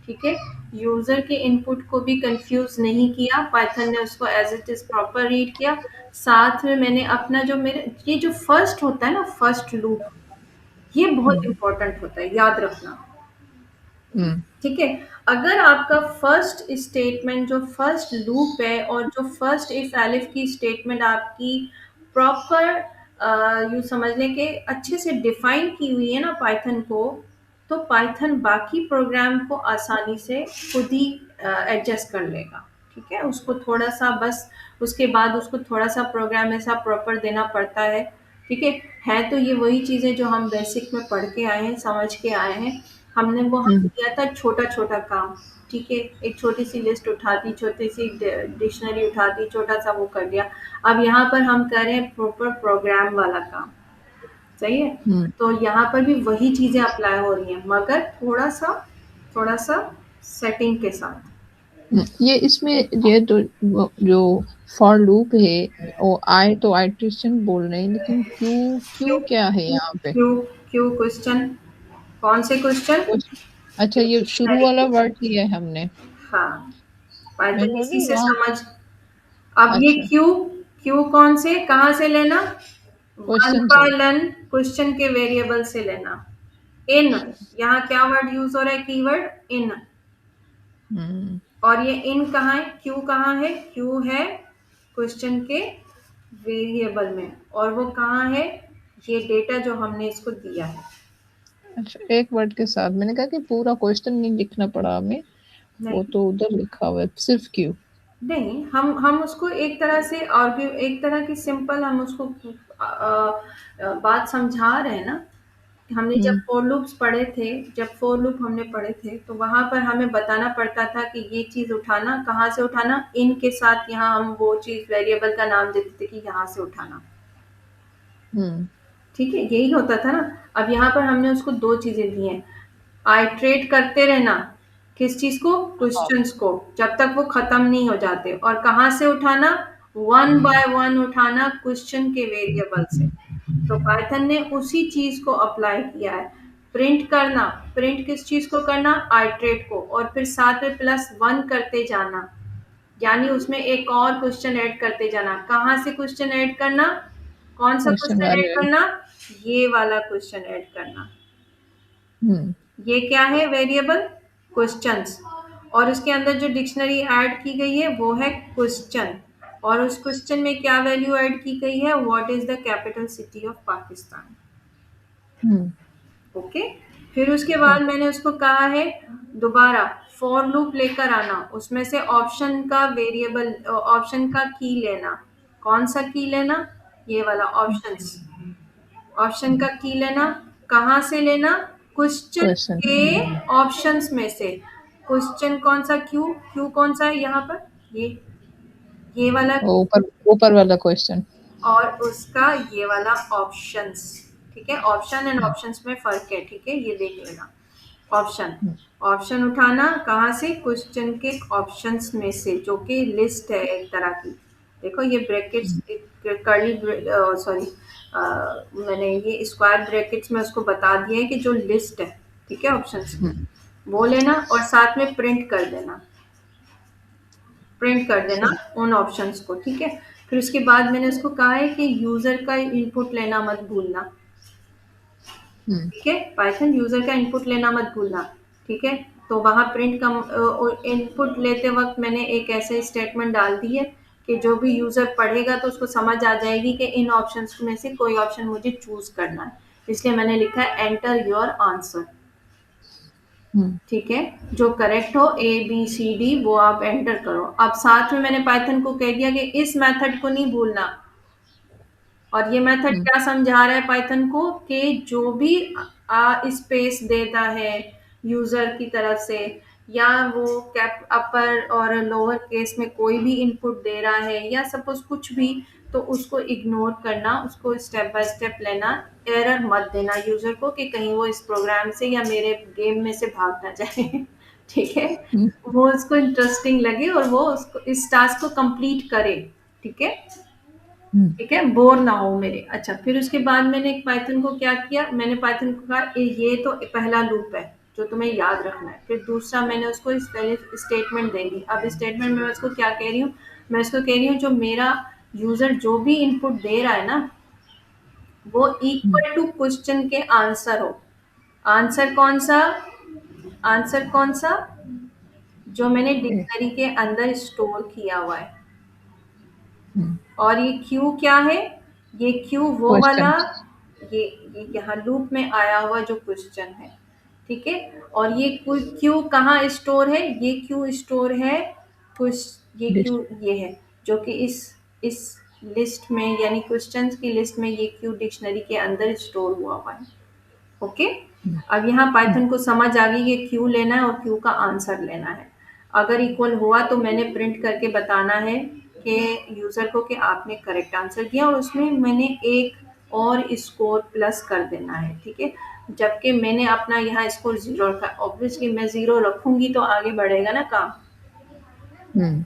ठीक है? यूजर के इनपुट को भी कंफ्यूज नहीं किया, पाइथन ने उसको as it is proper read किया। साथ में मैंने अपना जो मेरे ये जो फर्स्ट होता है ना, फर्स्ट लूप, ये बहुत हुँ, इंपॉर्टेंट होता है, याद रखना, हुँ, ठीक है? अगर आपका फर्स्ट स्टेटमेंट जो फर्स्ट लूप है और जो फर्स्ट इफ एलिफ की स्टेटमेंट आपकी प्रॉपर यू समझ लें कि अच्छे से डिफाइन की हुई है ना पाइथन को, तो पाइथन बाकी प्रोग्राम को आसानी से खुद ही एडजस्ट कर लेगा, ठीक है? उसको थोड़ा सा बस उसके बाद उसको थोड़ा सा प्रोग्राम ऐसा प्रॉपर देना पड़ता है, ठीक है तो ये वही चीज़ें जो हम बेसिक में पढ़ के आए हैं, समझ के आए हैं। हमने वो हुँ, किया था छोटा-छोटा काम, ठीक है? एक छोटी-सी लिस्ट उठा दी, छोटी-सी डिक्शनरी उठा दी, छोटा-सा वो कर दिया। अब यहाँ पर हम कर रहे हैं प्रॉपर प्रोग्राम वाला काम, सही है? हुँ, तो यहाँ पर भी वही चीज़ें अप्लाई हो रही हैं, मगर थोड़ा-सा सेटिंग के साथ। हुँ। ये इसमें ये तो वो जो फॉर लूप है, वो आई तो आइटरेशन बोल रहे हैं, लेकिन क्यू क्यों क्यू क्या है यहाँ पे? क्यों क्यों क्वेश्चन? कौन से क्वेश्चन? कुछ अच्छा, क्यों ये शुरू डिक्शनरी वाला क्वेश्चन। वर्ड लिया है हमने। हाँ, मैं पाइथन बोल इसी रही हूँ से वहाँ। समझ। अब ये अच्छा, क्यू, क्यू कौन से कहाँ से लेना? वन क्वेश्चन से। बाय n क्वेश्चन के वेरिएबल से लेना। इन, यहाँ क्या वर्ड यूज हो रहा है? कीवर्ड इन। हुँ, और ये इन कहाँ है? क्यू कहाँ है? क्यू है क्वेश्चन के वेरिएबल में, और वो कहाँ है? ये डेटा जो हमने इसको दिया है। अच्छा, एक वर्ड के साथ मैंने कहा कि पूरा क्वेश्चन नहीं लिखना पड़ा हमें, वो नहीं, तो उधर लिखा हुआ है, सिर्फ क्यू। नहीं, हम उसको एक तरह से आर्ग्यू, एक तरह की सिंपल हम उसको बात समझा रहे हैं ना। हमने जब हुँ, फॉर लूप्स पढ़े थे, जब फॉर लूप हमने पढ़े थे, तो वहां पर हमें बताना पड़ता था कि ये चीज उठाना कहाँ से उठाना, इन के साथ यहाँ हम वो चीज वेरिएबल का नाम देते थे कि यहाँ से उठाना, हुँ, ठीक है? यही होता था ना। अब यहाँ पर हमने उसको 2 चीजें दी हैं, आइट्रेट करते रहना, किस चीज को? हाँ, क्वेश्चंस को, जब तक वो खत्म नहीं हो जाते, और कहाँ से उठाना? वन बाय वन उठाना क्वेश्चन के वेरिएबल से। तो पाइथन ने उसी चीज को अप्लाई किया है। प्रिंट करना, प्रिंट किस चीज को करना? आइट्रेट को, और फिर साथ में +1 करते जाना, यानी उसमें एक और क्वेश्चन ऐड करते जाना। कहाँ से क्वेश्चन ऐड करना? कौन सा क्वेश्चन क्वेश्चन ऐड वाले। करना? ये वाला क्वेश्चन ऐड करना। हुँ, ये क्या है? वेरिएबल क्वेश्चंस, और उसके अंदर जो डिक्शनरी ऐड की गई है वो है क्वेश्चन, और उस क्वेश्चन में क्या वैल्यू ऐड की गई है? What is the capital city of Pakistan. Hmm, okay, फिर उसके बाद ओके, मैंने उसको कहा है दोबारा फॉर लूप लेकर आना, उसमें से ऑप्शन का वेरिएबल, ऑप्शन का की लेना। कौन सा की लेना? ये वाला ऑप्शंस, ऑप्शन का की लेना। कहाँ से लेना? Question question. के ऑप्शंस में से। क्वेश्चन कौन सा? क्यू, क्यू कौन सा है यहाँ पर? ये वाला, वो ऊपर ऊपर वाला क्वेश्चन। और उसका ये वाला ऑप्शंस, ठीक है? ऑप्शन एंड हुँ, ऑप्शंस में फर्क है, ठीक है? ये देख लेना। ऑप्शन, हुँ, ऑप्शन उठाना कहाँ से? क्वेश्चन के ऑप्शंस में से, जो कि लिस्ट है एक तरह की। देखो ये ब्रैकेट्स, हुँ, कर्ली, सॉरी, मैंने ये स्क्वायर ब्रैकेट्स में उसको बता दिया है कि जो लिस्ट है, ठीक है? ऑप्शंस की। हुँ, वो लेना और साथ में प्रिंट कर देना ठीक। उन ऑप्शंस को, ठीक है। फिर उसके बाद मैंने उसको कहा है कि यूजर का इनपुट लेना मत भूलना, हुँ, ठीक है, पाइथन यूजर का इनपुट लेना मत भूलना, ठीक है। तो वहां प्रिंट का इनपुट लेते वक्त मैंने एक ऐसे स्टेटमेंट डाल दी है कि जो भी यूजर पढ़ेगा तो उसको समझ आ जाएगी कि इन ऑप्शंस में से कोई ऑप्शन मुझे चूज करना है। इसलिए मैंने लिखा है एंटर योर आंसर, हुँ, ठीक है। जो करेक्ट हो ABCD वो आप एंटर करो। अब साथ में मैंने पाइथन को कह दिया कि इस मेथड को नहीं भूलना। और ये मेथड हुँ, क्या समझा रहा है पाइथन को कि जो भी स्पेस देता है यूजर की तरफ से, या वो कैप अपर और लोअर केस में कोई भी इनपुट दे रहा है या सपोज कुछ भी, तो उसको इग्नोर करना, उसको स्टेप बाय स्टेप लेना। एरर मत देना यूजर को कि कहीं वो इस प्रोग्राम से या मेरे गेम में से भाग ना जाए ठीक है। हुँ, वो उसको इंटरेस्टिंग लगे और वो उसको इस टास्क को कंप्लीट करे, ठीक है। हुँ, ठीक है, बोर ना हो मेरे। अच्छा, फिर उसके बाद मैंने पाइथन को क्या किया, मैंने पाइथन को कहा ये तो पहला लूप है जो तुम्हें याद रखना है। फिर दूसरा मैंने उसको इस पहले स्टेटमेंट दे दी। अब स्टेटमेंट में मैं उसको क्या कह रही हूँ, मैं उसको कह रही हूँ जो मेरा यूजर जो भी इनपुट दे रहा है ना, वो हुँ, इक्वल टू क्वेश्चन के आंसर हो। आंसर कौन सा, आंसर कौन सा, जो मैंने ए डिक्शनरी के अंदर स्टोर किया हुआ है। हुँ, और ये क्यू क्या है, ये क्यू वो वाला, क्वेश्चन। ये ये यहाँ लूप में आया हुआ जो क्वेश्चन है, ठीक है। और ये क्यू कहाँ स्टोर है, ये क्यू स्टोर है कुछ, ये डिश। क्यू ये है जो कि इस लिस्ट में यानी क्वेश्चंस की लिस्ट में ये क्यू डिक्शनरी के अंदर स्टोर हुआ हुआ है, ओके। हुँ, अब यहाँ हुँ, पाइथन को समझ आ गई कि क्यू लेना है और क्यू का आंसर लेना है। अगर इक्वल हुआ तो मैंने प्रिंट करके बताना है कि यूजर को कि आपने करेक्ट आंसर दिया, और उसमें मैंने एक और स्कोर प्लस कर देना है, ठीक है। जबकि मैंने अपना यहाँ स्कोर जीरो रखा, ऑब्वियसली मैं जीरो रखूंगी तो आगे बढ़ेगा ना काम, हुँ,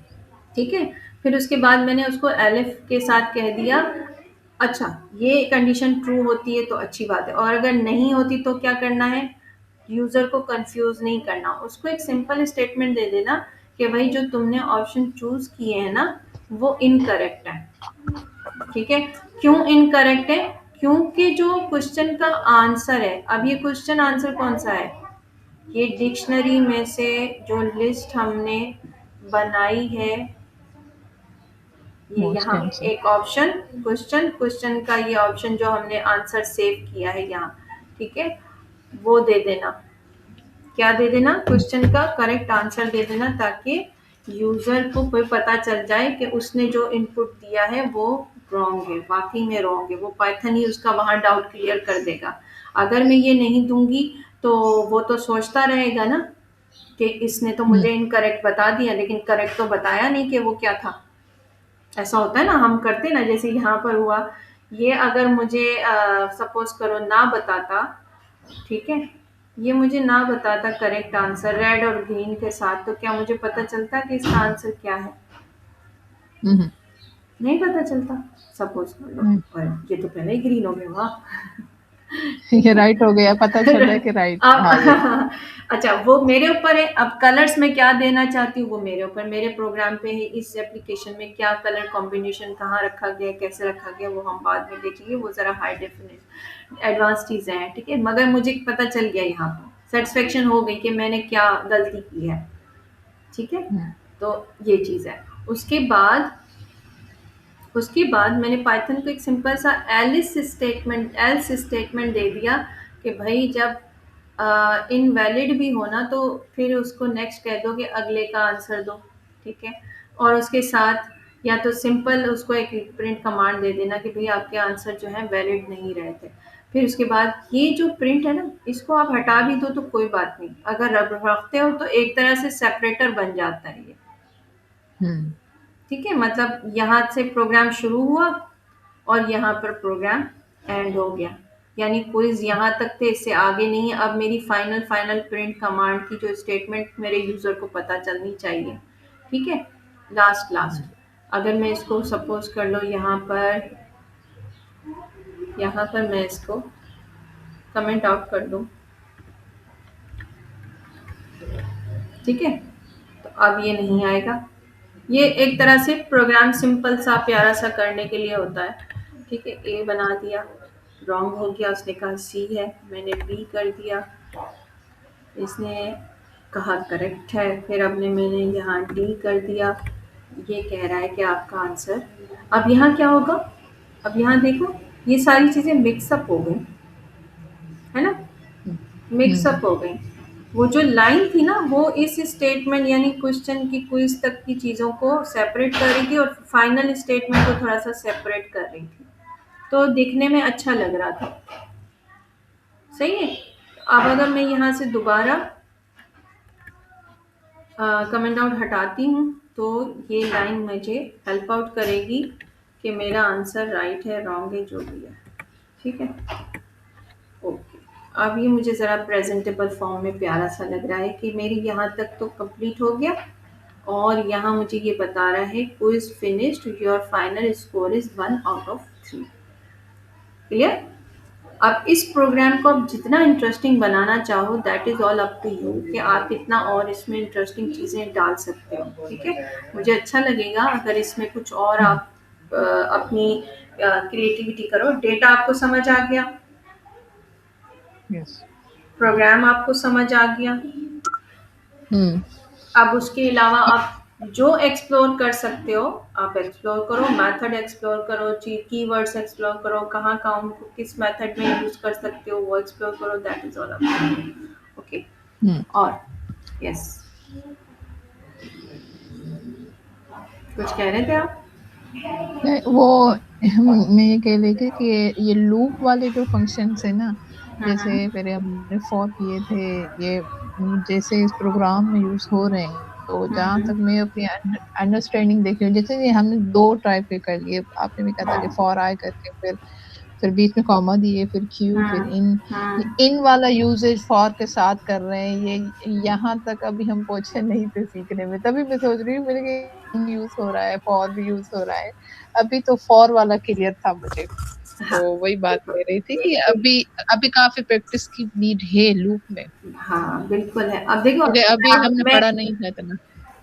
ठीक है। फिर उसके बाद मैंने उसको एलिफ के साथ कह दिया। अच्छा, ये कंडीशन ट्रू होती है तो अच्छी बात है, और अगर नहीं होती तो क्या करना है, यूजर को कंफ्यूज नहीं करना, उसको एक सिंपल स्टेटमेंट दे देना कि भाई जो तुमने ऑप्शन चूज किए हैं ना वो इनकरेक्ट है, ठीक है। क्यों इनकरेक्ट है, क्योंकि जो क्वेश्चन का आंसर है, अब ये क्वेश्चन आंसर कौन सा है, ये डिक्शनरी में से जो लिस्ट हमने बनाई है, ये मोस्ट यहाँ आंसर। एक ऑप्शन क्वेश्चन, क्वेश्चन का ये ऑप्शन जो हमने आंसर सेव किया है यहाँ, ठीक है, वो दे देना। क्या दे देना, हुँ, क्वेश्चन का करेक्ट आंसर दे देना, ताकि यूजर को कोई पता चल जाए कि उसने जो इनपुट दिया है वो रॉन्ग है, वाकई में रॉन्ग है। वो पाइथन ही उसका वहां डाउट क्लियर कर देगा। अगर मैं ये नहीं दूंगी तो वो तो सोचता रहेगा ना कि इसने तो हुँ, मुझे इनकरेक्ट बता दिया लेकिन करेक्ट तो बताया नहीं कि वो क्या था। ऐसा होता है ना, हम करते ना, जैसे यहाँ पर हुआ, ये अगर मुझे सपोज करो ना बताता, ठीक है, ये मुझे ना बताता करेक्ट आंसर रेड और ग्रीन के साथ, तो क्या मुझे पता चलता कि इसका आंसर क्या है, हुँ, हुँ, नहीं पता चलता। सपोज कर लो, हुँ। और ये तो पहले ही ग्रीन हो गया, वाह ये राइट हो गया, पता चल रहा है कि राइट हाँ, ये अब अच्छा, वो मेरे ऊपर है। अब कलर्स में क्या देना चाहती हूँ वो मेरे ऊपर, मेरे प्रोग्राम पे है, इस एप्लीकेशन में क्या कलर कॉम्बिनेशन कहाँ रखा गया, कैसे रखा गया, वो हम बाद में देखेंगे, वो जरा हाई डेफिनेट एडवांस चीजें हैं, ठीक है। मगर मुझे पता चल गया, यहाँ पर सेटिस्फेक्शन हो गई कि मैंने क्या गलती की है, ठीक है। हुँ, तो ये चीज है। उसके बाद उसके बाद मैंने पाइथन को एक सिंपल सा एल्स स्टेटमेंट दे दिया कि भाई जब इनवैलिड भी हो ना तो फिर उसको नेक्स्ट कह दो कि अगले का आंसर दो, ठीक है। और उसके साथ या तो सिंपल उसको एक प्रिंट कमांड दे देना कि भाई आपके आंसर जो है वैलिड नहीं रहे थे। फिर उसके बाद ये जो प्रिंट है ना, इसको आप हटा भी दो तो कोई बात नहीं, अगर रखते हो तो एक तरह से सेपरेटर बन जाता है ये, हुँ, ठीक है। मतलब यहाँ से प्रोग्राम शुरू हुआ और यहाँ पर प्रोग्राम एंड हो गया, यानी क्विज यहाँ तक थे, इससे आगे नहीं है। अब मेरी फाइनल फाइनल प्रिंट कमांड की जो स्टेटमेंट मेरे यूजर को पता चलनी चाहिए, ठीक है। लास्ट हुँ, लास्ट अगर मैं इसको सपोज कर लो, यहाँ पर मैं इसको कमेंट आउट कर दूं, ठीक है? तो अब ये नहीं आएगा। ये एक तरह से प्रोग्राम सिंपल सा प्यारा सा करने के लिए होता है। ठीक है, ए बना दिया, रॉन्ग हो गया, उसने कहा सी है, मैंने बी कर दिया, इसने कहा करेक्ट है, फिर अब ने मैंने यहाँ डी कर दिया, ये कह रहा है कि आपका आंसर। अब यहाँ क्या होगा? अब यहाँ देखो, ये सारी चीज़ें मिक्सअप हो गई, है ना? हुँ, हुँ, मिक्सअप हो गई। वो जो लाइन थी ना, वो इस स्टेटमेंट यानी क्वेश्चन की क्विज तक की चीज़ों को सेपरेट कर रही थी और फाइनल स्टेटमेंट को थोड़ा सा सेपरेट कर रही थी, तो दिखने में अच्छा लग रहा था। सही है। अब अगर मैं यहाँ से दोबारा कमेंट आउट हटाती हूँ, तो ये लाइन मुझे हेल्प आउट करेगी कि मेरा आंसर राइट है, रॉन्ग है, जो भी है। ठीक है, ओके। अब ये मुझे ज़रा प्रेजेंटेबल फॉर्म में प्यारा सा लग रहा है कि मेरी यहाँ तक तो कंप्लीट हो गया, और यहाँ मुझे ये बता रहा है quiz finished, your final score is 1 out of 3। Clear? अब इस प्रोग्राम को आप जितना इंटरेस्टिंग बनाना चाहो, that is all up to you, कि आप कितना और इसमें इंटरेस्टिंग चीजें डाल सकते हो। ठीक है, मुझे अच्छा लगेगा अगर इसमें कुछ और हुँ, आप अपनी क्रिएटिविटी करो। डेटा आपको समझ आ गया, यस। प्रोग्राम आपको समझ आ गया। हुँ, अब उसके अलावा आप जो एक्सप्लोर कर सकते हो, आप एक्सप्लोर करो, मेथड एक्सप्लोर करो, कीवर्ड्स एक्सप्लोर करो, कहाँ कहाँ उनको किस मेथड में यूज कर सकते हो वो एक्सप्लोर करो, that is all about. Okay. हुँ। और यस, कुछ कह रहे थे आप? नहीं, वो मैं ये कह रही थी कि ये लूप वाले जो फंक्शंस है ना, जैसे हम्म, पहले हमने फॉर किए थे, ये जैसे इस प्रोग्राम में यूज हो रहे हैं, तो जहां तक हम्म, मैं अपनी अंडरस्टैंडिंग देख रही हूँ, जैसे ये हमने दो टाइप के कर लिए, आपने भी कहा था कि फॉर आई करके, फिर बीच में कॉमा दिए, फिर क्यू, फिर हम्म, इन। हम्म, इन वाला यूजेज फॉर के साथ कर रहे हैं, ये यहाँ तक अभी हम पहुंचे नहीं थे सीखने में, तभी मैं सोच रही हूँ मेरे कि इन यूज हो रहा है, फॉर भी यूज हो रहा है। अभी तो फॉर वाला क्लियर था मुझे, हाँ, तो वही बात कह रही थी कि अभी अभी काफी प्रैक्टिस की नीड है लूप में, हाँ बिल्कुल है। अब देखो, क्योंकि अभी हमने मैं पढ़ा नहीं था इतना।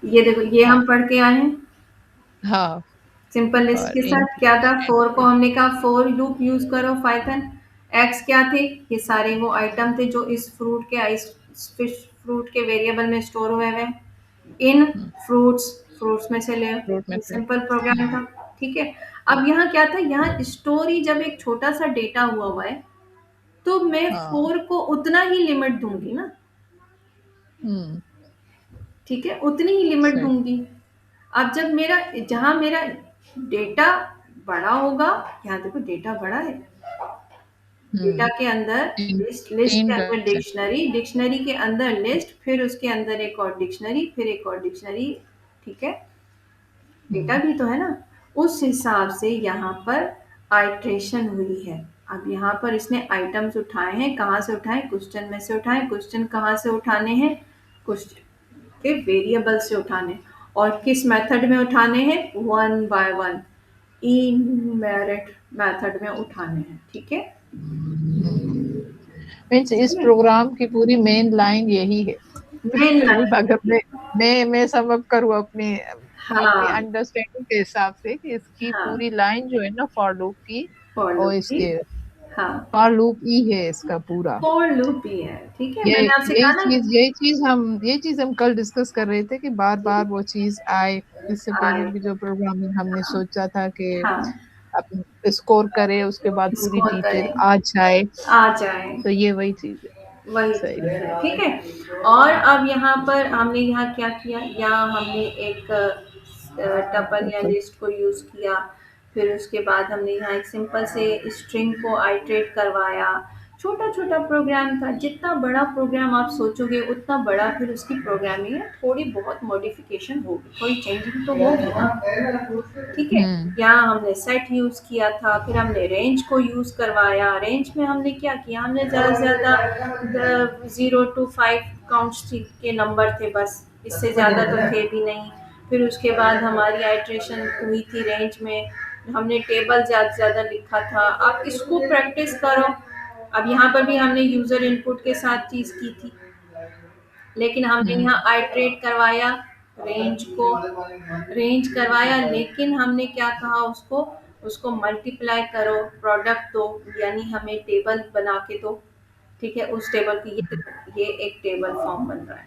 ये देखो, ये हाँ, हम पढ़ के आए हैं हाँ। सिंपल लिस्ट और के इन साथ। क्या था? फोर को हमने कहा फोर लूप यूज करो पाइथन। एक्स क्या थे? ये सारे वो आइटम थे जो इस फ्रूट के आइस फिश फ्रूट के वेरिएबल में स्टोर हुए हुए। इन फ्रूट्स, फ्रूट्स में से ले, फ्रूट में ये से। सिंपल प्रोग्राम था। ठीक है। अब यहाँ क्या था? यहाँ स्टोरी जब एक छोटा सा डेटा हुआ हुआ है, तो मैं हाँ। फोर को उतना ही लिमिट दूंगी ना। हम्म। ठीक है, उतनी ही लिमिट सही। दूंगी। अब जब मेरा, जहां मेरा डेटा बड़ा होगा, यहाँ देखो डेटा बड़ा है, डेटा हम्म। के अंदर तीन लिस्ट, लिस्ट तीन के अंदर ड्राइव्स हैं। डिक्शनरी, डिक्शनरी के अंदर लिस्ट, फिर उसके अंदर एक और डिक्शनरी, फिर एक और डिक्शनरी। ठीक है, डेटा हम्म। भी तो है ना। उस हिसाब से यहाँ पर आइट्रेशन हुई है। अब यहाँ पर इसने आइटम्स उठाए हैं, कहाँ से उठाए? क्वेश्चन में से उठाए। क्वेश्चन कहाँ से उठाने हैं? क्वेश्चन के वेरिएबल से उठाने, और किस मेथड में उठाने हैं? वन बाय वन, इनमेरिट मेथड में उठाने हैं। ठीक है, मीन्स इस ठीक है, प्रोग्राम की पूरी मेन लाइन यही है। Main line. अगर मैं सम अप करूँ अपनी अपनी हाँ, अंडरस्टैंडिंग के हिसाब से, कि इसकी हाँ, पूरी लाइन जो है ना फॉर लूप की, फॉर और लूप की, इसके हाँ, फॉर लूप ही है इसका पूरा। फॉर लूप ही है। ठीक है, ये मैंने आपसे यही कहा ना। चीज यही चीज हम कल डिस्कस कर रहे थे कि बार बार वो चीज आए। इससे पहले आए, भी जो प्रोग्रामिंग हमने हाँ, सोचा था कि हाँ, अपन स्कोर करे, उसके बाद पूरी स्कोर डिटेल करें, आ जाए, आ जाए, तो ये वही चीज है। वही चीज सही। है। ठीक है। और अब यहाँ पर हमने यहाँ क्या किया? यहाँ हमने एक टपल या ऊपर। लिस्ट को यूज किया, फिर उसके बाद हमने यहाँ एक सिंपल से स्ट्रिंग को आइटरेट करवाया। छोटा छोटा प्रोग्राम था। जितना बड़ा प्रोग्राम आप सोचोगे उतना बड़ा फिर उसकी प्रोग्रामिंग है, थोड़ी बहुत मॉडिफिकेशन होगी, थोड़ी चेंजिंग तो होगी ना। ठीक है। हम्म। यहाँ हमने सेट यूज किया था, फिर हमने रेंज को यूज करवाया। रेंज में हमने क्या किया? हमने ज़्यादा से ज़्यादा 0 to 5 काउंट्स के नंबर थे बस, इससे ज़्यादा तो थे भी नहीं। फिर उसके बाद हमारी आइट्रेशन हुई थी रेंज में, हमने टेबल ज़्यादा से ज़्यादा लिखा था। आप इसको प्रैक्टिस करो। अब यहाँ पर भी हमने यूज़र इनपुट के साथ चीज़ की थी, लेकिन हमने हुँ, यहाँ आइट्रेट करवाया, रेंज को रेंज करवाया, लेकिन हमने क्या कहा उसको, उसको मल्टीप्लाई करो, प्रोडक्ट दो, यानी हमें टेबल बना के दो। ठीक है, उस टेबल की ये एक टेबल फॉर्म बन रहा है,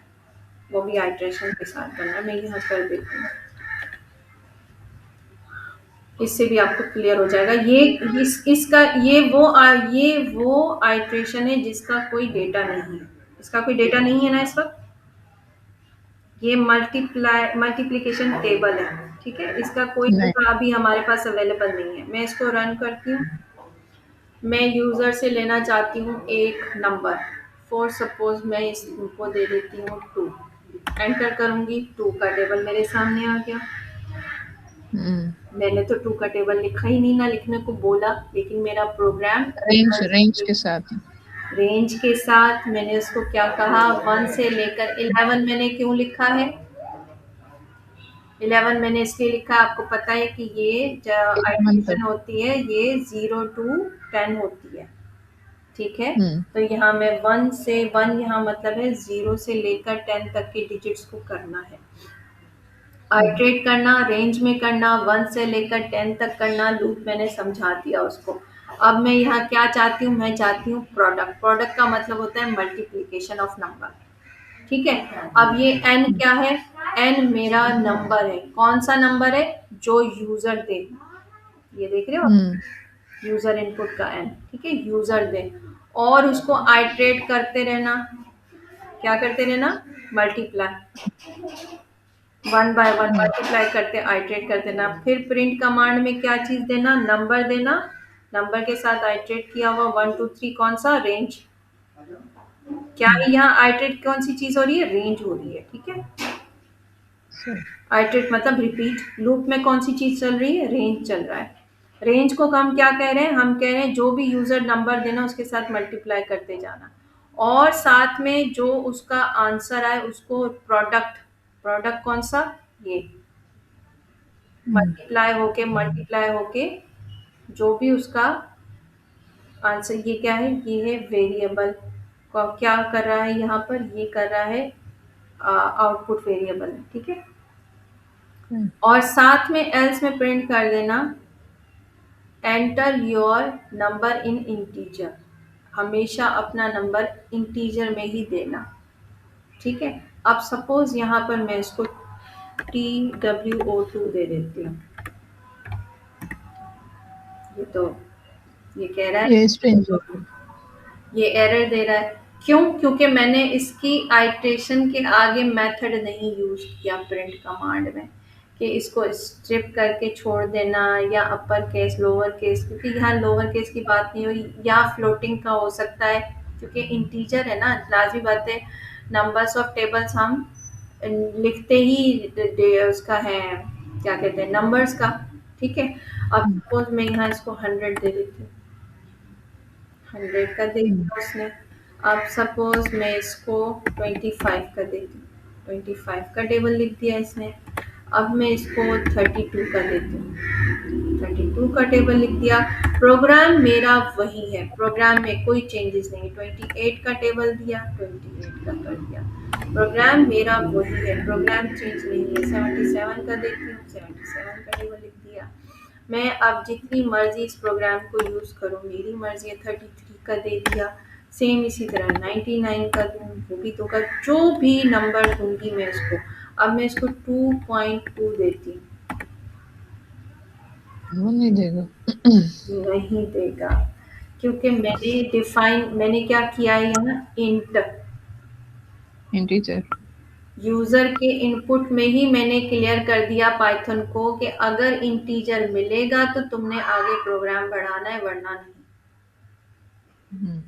वो भी आइट्रेशन के साथ बन रहा है। मैं यहाँ कर देती हूँ, इससे भी आपको क्लियर हो जाएगा। ये इसका ये वो आइट्रेशन है जिसका कोई डेटा नहीं है, इसका कोई डेटा नहीं है ना इस वक्त। ये मल्टीप्लिकेशन टेबल है, ठीक है, इसका कोई नहीं। डेटा अभी हमारे पास अवेलेबल नहीं है। मैं इसको रन करती हूँ। मैं यूजर से लेना चाहती हूँ एक नंबर, फॉर सपोज मैं इसको दे देती हूँ 2। एंटर करूंगी, 2 का टेबल मेरे सामने आ गया। हुँ, मैंने तो 2 का टेबल लिखा ही नहीं, ना लिखने को बोला, लेकिन मेरा प्रोग्राम रेंज के साथ। रेंज के साथ मैंने उसको क्या कहा, 1 से लेकर 11 मैंने क्यों लिखा है, 11 मैंने इसलिए लिखा, आपको पता है कि ये जो 11 तक। आइट्रेशन होती है ये 0 टू 10 होती है। ठीक है, हुँ, तो यहाँ मैं 1 यहाँ मतलब है 0 से लेकर 10 तक के डिजिट्स को करना है, हुँ, आइट्रेट करना, रेंज में करना, 1 से लेकर 10 तक करना। लूप मैंने समझा दिया उसको। अब मैं यहाँ क्या चाहती हूँ, मैं चाहती हूँ प्रोडक्ट। प्रोडक्ट का मतलब होता है मल्टीप्लीकेशन ऑफ नंबर। ठीक है, अब ये n हुँ, क्या है, n मेरा नंबर है, कौन सा नंबर है, जो यूजर दे, ये देख रहे हो, हुँ, यूजर इनपुट का n, ठीक है, यूजर दे, और उसको आइट्रेट करते रहना, क्या करते रहना, मल्टीप्लाई, 1 बाय 1 हुँ, मल्टीप्लाई करते आइट्रेट कर देना। फिर प्रिंट कमांड में क्या चीज देना, नंबर देना, नंबर के साथ आइट्रेट किया हुआ 1 2 3 कौन सा, रेंज। क्या हुँ, है यहाँ आइट्रेट, कौन सी चीज हो रही है, रेंज हो रही है। ठीक है, सही। आइट्रेट मतलब रिपीट, लूप में कौन सी चीज चल रही है, रेंज चल रहा है। रेंज को हम क्या कह रहे हैं, हम कह रहे हैं जो भी यूजर नंबर देना उसके साथ मल्टीप्लाई करते जाना, और साथ में जो उसका आंसर आए उसको प्रोडक्ट, प्रोडक्ट कौन सा, ये हुँ, मल्टीप्लाई होके जो भी उसका आंसर, ये क्या है, ये है वेरिएबल को क्या कर रहा है, यहाँ पर ये कर रहा है आउटपुट वेरिएबल है। ठीक है, हुँ, और साथ में एल्स में प्रिंट कर देना, enter your number in integer, हमेशा अपना नंबर इंटीजर में ही देना। ठीक है, अब सपोज यहाँ पर मैं इसको TWO2 दे देती हूँ, ये तो ये कह रहा ये है, स्ट्रेंज हो गई। ये एरर दे रहा है, क्यों, क्योंकि मैंने इसकी आइट्रेशन के आगे मेथड नहीं यूज किया प्रिंट कमांड में, कि इसको स्ट्रिप करके छोड़ देना या अपर केस लोअर केस, क्योंकि यहाँ लोअर केस की बात नहीं हुई, या फ्लोटिंग का हो सकता है, क्योंकि इंटीजर है ना, लाजमी बात है, नंबर्स ऑफ टेबल्स हम लिखते ही उसका है, क्या कहते हैं, नंबर्स का। ठीक है, अब हुँ, सपोज मैं यहाँ इसको 100 दे देती हूँ, 100 का दे हुँ, दिया उसने। अब सपोज मैं इसको 25 का देती हूँ, 25 का टेबल लिख दिया इसने। अब मैं इसको 32 का देती हूँ, 32 का टेबल लिख दिया। प्रोग्राम मेरा वही है, प्रोग्राम में कोई चेंजेस नहीं, 28 का टेबल दिया, 28 का कर दिया, प्रोग्राम मेरा वही है, प्रोग्राम चेंज नहीं है। 77 का देती हूँ, 77 का टेबल लिख दिया। मैं अब जितनी मर्जी इस प्रोग्राम को यूज करूँ, मेरी मर्जी है, 33 का दे दिया, सेम इसी तरह 99 का दूँ, वो भी तो का, जो भी नंबर दूंगी मैं इसको। अब मैं इसको 2.2 देती हूँ, वो नहीं देगा। नहीं देगा, क्योंकि मैंने क्या किया है यहाँ, इंट, इंटीजर। यूजर के इनपुट में ही मैंने क्लियर कर दिया पाइथन को कि अगर इंटीजर मिलेगा तो तुमने आगे प्रोग्राम बढ़ाना है, वरना नहीं। हुँ,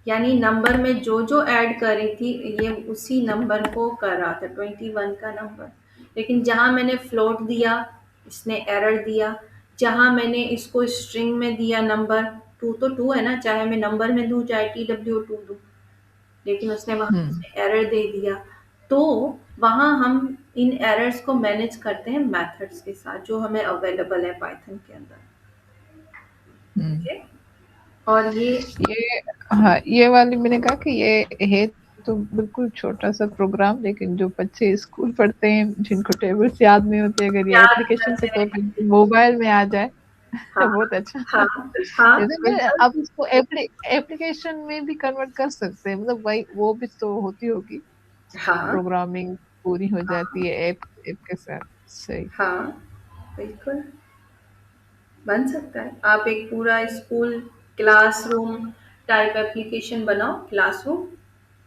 यानी नंबर में जो जो ऐड करी थी, ये उसी नंबर को कर रहा था, 21 का नंबर। लेकिन जहां मैंने फ्लोट दिया, इसने एरर दिया। जहां मैंने इसको स्ट्रिंग में दिया नंबर, 2 तो 2 है ना, चाहे मैं नंबर में दूं चाहे TW2 दूं, लेकिन उसने हुँ, वहां एरर दे दिया। तो वहां हम इन एरर्स को मैनेज करते हैं मेथड्स के साथ, जो हमें अवेलेबल है पाइथन के अंदर। हुँ। ठीक है, और ये ये हाँ, ये वाली मैंने कहा कि ये है तो बिल्कुल छोटा-सा प्रोग्राम, लेकिन जो बच्चे स्कूल पढ़ते हैं, जिनको टेबल्स याद नहीं होती, अगर ये याद एप्लीकेशन के करते तौर हैं। पे मोबाइल में आ जाए हाँ, बहुत अच्छा। हाँ, हाँ, जैसे मैं बिल्कुल। अब इसको एप्लीकेशन में भी कन्वर्ट कर सकते हैं, मतलब वही वो भी तो होती होगी, हाँ, प्रोग्रामिंग पूरी हो हाँ, जाती है ऐप ऐप के साथ। सही। हाँ, बिल्कुल, बन सकता है। आप एक पूरा स्कूल क्लासरूम टाइप एप्लीकेशन बनाओ, क्लासरूम,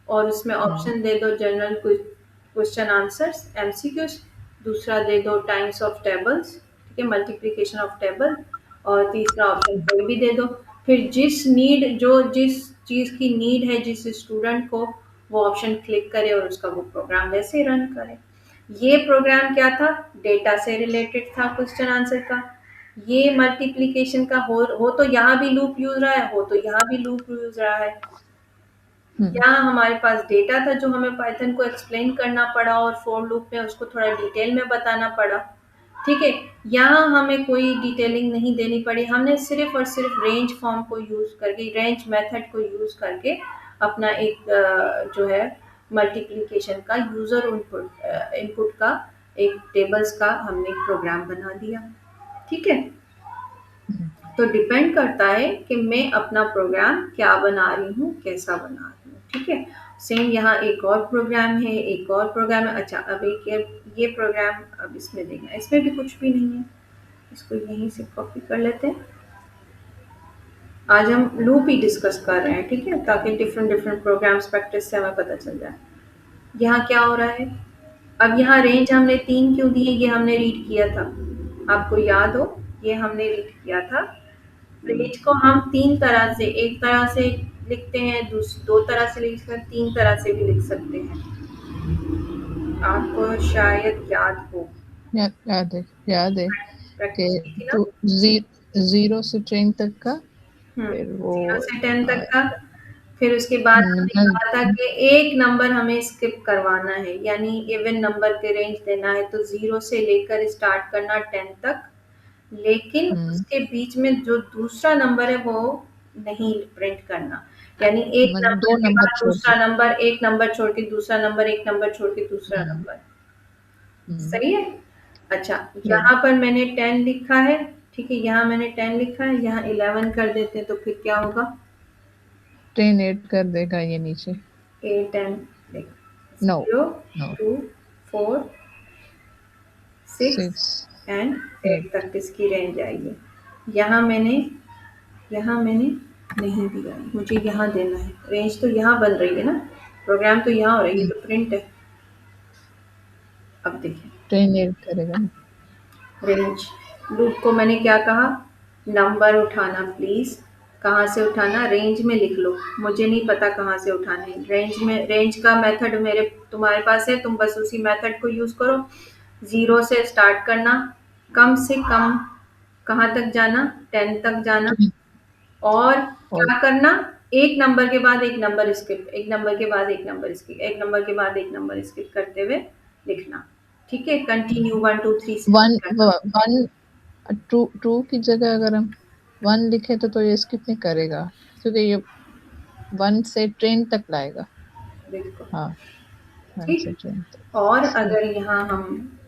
और उसमें हुँ, ऑप्शन दे दो जनरल क्वेश्चन आंसर्स एमसीक्यूज, दूसरा दे दो टाइम्स ऑफ टेबल्स, ठीक है, मल्टीप्लिकेशन ऑफ टेबल, और तीसरा ऑप्शन कोई भी दे दो। फिर जिस चीज़ की नीड है जिस स्टूडेंट को, वो ऑप्शन क्लिक करे और उसका वो प्रोग्राम वैसे रन करे। ये प्रोग्राम क्या था? डेटा से रिलेटेड था, क्वेश्चन आंसर का। ये मल्टीप्लिकेशन का हो तो यहाँ भी लूप यूज रहा है, हो तो यहाँ भी लूप यूज रहा है। हुँ, यहाँ हमारे पास डेटा था जो हमें पाइथन को एक्सप्लेन करना पड़ा और फॉर लूप में उसको थोड़ा डिटेल में बताना पड़ा। ठीक है, यहाँ हमें कोई डिटेलिंग नहीं देनी पड़ी, हमने सिर्फ और सिर्फ रेंज फॉर्म को यूज करके, रेंज मेथड को यूज करके अपना एक जो है मल्टीप्लिकेशन का यूजर इनपुट इनपुट का एक टेबल्स का हमने एक प्रोग्राम बना दिया। ठीक है, हुँ, तो डिपेंड करता है कि मैं अपना प्रोग्राम क्या बना रही हूँ, कैसा बना रही हूँ। ठीक है, सेम यहाँ एक और प्रोग्राम है, एक और प्रोग्राम है। अच्छा, अब एक ये प्रोग्राम अब इसमें देखना, इसमें भी कुछ भी नहीं है, इसको यहीं से कॉपी कर लेते हैं। आज हम लूप ही डिस्कस कर रहे हैं, ठीक है, ताकि डिफरेंट डिफरेंट प्रोग्राम्स प्रैक्टिस से हमें पता चल जाए। यहाँ क्या हो रहा है? अब यहाँ रेंज हमने 3 क्यों दी है? ये हमने रीड किया था, आपको याद हो, ये हमने रीड किया था। रेंज को हम 3 तरह से, एक तरह से लिखते हैं, 2 तरह से लिख सकते हैं, 3 तरह से भी लिख सकते हैं। आपको शायद याद हो, याद है कि प्रैक्टिस की थी ना? टू ज़ी 0 से 10 तक का, फिर वो 0 से 10 अ, तक का। फिर उसके बाद हमने नल कहा था कि एक नंबर हमें स्किप करवाना है, यानी इवन नंबर के रेंज देना है, तो 0 से लेकर स्टार्ट करना 10 तक, लेकिन हुँ, उसके बीच में जो दूसरा नंबर है वो नहीं प्रिंट करना। यानी एक मतलब नंबर 2 के नंबर बाद छोड़ दूसरा के। नंबर, एक नंबर छोड़ के दूसरा नंबर, एक नंबर छोड़ के दूसरा हुँ, नंबर। हुँ, सही है? अच्छा, सही। यहाँ पर मैंने 10 लिखा है, ठीक है, यहाँ मैंने 10 लिखा है, यहाँ 11 कर देते हैं तो फिर क्या होगा? 10 ऐड कर देगा ये नीचे। 8 एंड देखो, नो, 0, नो, 2, 4, 6 6, एंड 8 8। तक इसकी रेंज आएगी। यहाँ मैंने यहाँ मैंने नहीं दिया, मुझे यहाँ देना है। रेंज तो यहाँ बन रही है ना, प्रोग्राम तो यहाँ हो रही है, ये हुँ, तो प्रिंट है। अब देखिए, 10 ऐड करेगा ना। रेंज लूप को मैंने क्या कहा? नंबर उठाना प्लीज। कहाँ से उठाना? रेंज में लिख लो, मुझे नहीं पता कहाँ से उठाना है। रेंज में, रेंज का मेथड मेरे तुम्हारे पास है, तुम बस उसी मेथड को यूज करो। 0 से स्टार्ट करना, कम से कम कहाँ तक जाना? 10 तक जाना, 10 और और क्या करना? एक नंबर के बाद एक नंबर स्किप, एक नंबर के बाद एक नंबर स्किप, एक नंबर के बाद एक नंबर स्किप करते हुए लिखना। ठीक है, कंटिन्यू 1 2 3 से नहीं 1 करना। 1 ट्रू ट्रू की जगह अगर हम 1 लिखे तो ये स्किप नहीं करेगा, क्योंकि ये 1 से 10 तक लाएगा। बिल्कुल, हाँ, 1 से ठीक। 10 तक। और सही। अगर यहाँ हम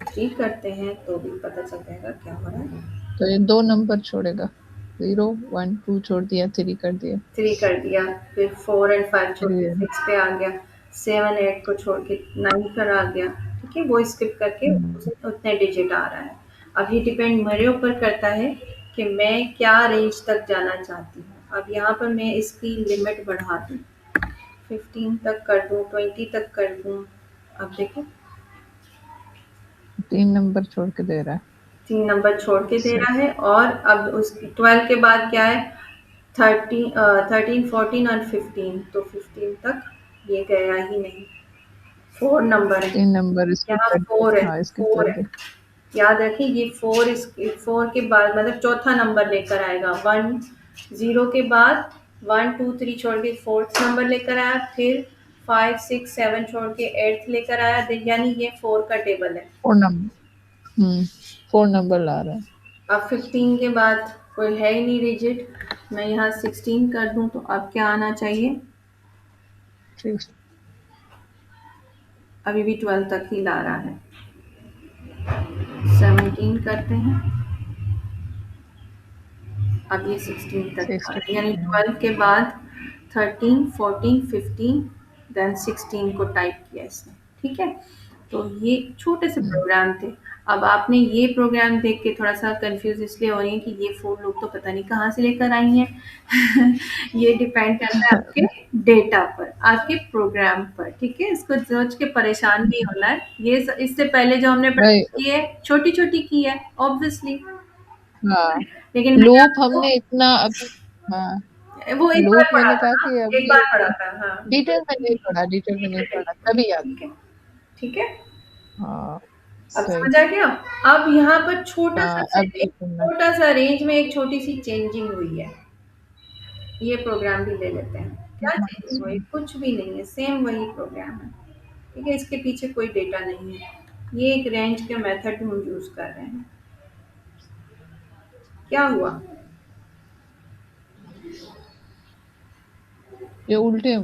3 करते हैं तो भी पता चल जाएगा क्या हो रहा है। तो ये 2 नंबर छोड़ेगा। 0 1 2 छोड़ दिया, 3 कर दिया। 3 कर दिया, फिर 4 एंड 5 छोड़ फिर के ये 6 पे आ गया, 7 8 को छोड़ के 9 पर आ गया। ठीक है, वो स्किप करके हुँ, उतने डिजिट आ रहा है। अब ये डिपेंड मेरे ऊपर करता है कि मैं क्या रेंज तक जाना चाहती हूँ। अब यहाँ पर मैं इसकी लिमिट बढ़ा दूँ, 15 तक कर दूँ, 20 तक कर दूँ। अब देखो, 3 नंबर छोड़ के दे रहा है। 3 नंबर छोड़ के दे सही। रहा है, और अब उस 12 के बाद क्या है? 13 14 और 15, तो 15 तक ये गया ही नहीं। 4 नंबर है, 3 नंबर स्किप यहाँ कर 4 दिया। है, हाँ, स्किप 4 कर है। दिया। याद रखिए, ये 4 के बाद मतलब चौथा नंबर लेकर आएगा। 1 0 के बाद 1 2 3 छोड़ के 4th नंबर लेकर आया, फिर 5 6 7 छोड़ के 8th लेकर आया, यानी ये 4 का टेबल है। 4 नंबर। 4 नंबर ला रहा है। अब 15 के बाद कोई है ही नहीं डिजिट, मैं यहाँ 16 कर दूं तो अब क्या आना चाहिए? 6 अभी भी 12 तक ही ला रहा है। 17 करते हैं, अब ये 16 तक आ रहा है, 16। यानी 12 के बाद 13, 14, 15, देन 16 को टाइप किया इसने। ठीक है, तो ये छोटे से हुँ। प्रोग्राम थे। अब आपने ये प्रोग्राम देख के थोड़ा सा कंफ्यूज इसलिए हो रही है कि ये फोर लोग तो पता नहीं कहाँ से लेकर आई हैं। ये डिपेंड करता है आपके डेटा पर, आपके प्रोग्राम पर। ठीक है, इसको सोच के परेशान नहीं होना है। इससे पहले जो हमने वही, पढ़ाई की है छोटी छोटी की है ऑब्वियसली, हाँ, लेकिन मैंने लूप आपको हमने इतना अभी, हाँ, वो एक बार लूप पढ़ा मैंने था कहा ना, कि एक अभी बार पढ़ा था, हाँ। डिटेल में नहीं पढ़ा, तभी याद। ठीक है, ठीक है। हाँ, अब सही। समझ आ गया। अब यहाँ पर हाँ, अब ये सुनना। छोटा सा रेंज में एक छोटी सी चेंजिंग हुई है। ये प्रोग्राम भी ले लेते हैं। क्या चेंजिंग हुई? अच्छा, कुछ भी नहीं है, सेम वही प्रोग्राम है। ठीक है, इसके पीछे कोई डेटा नहीं है। ये एक रेंज के मेथड हम यूज कर रहे हैं। क्या हुआ? ये उल्टे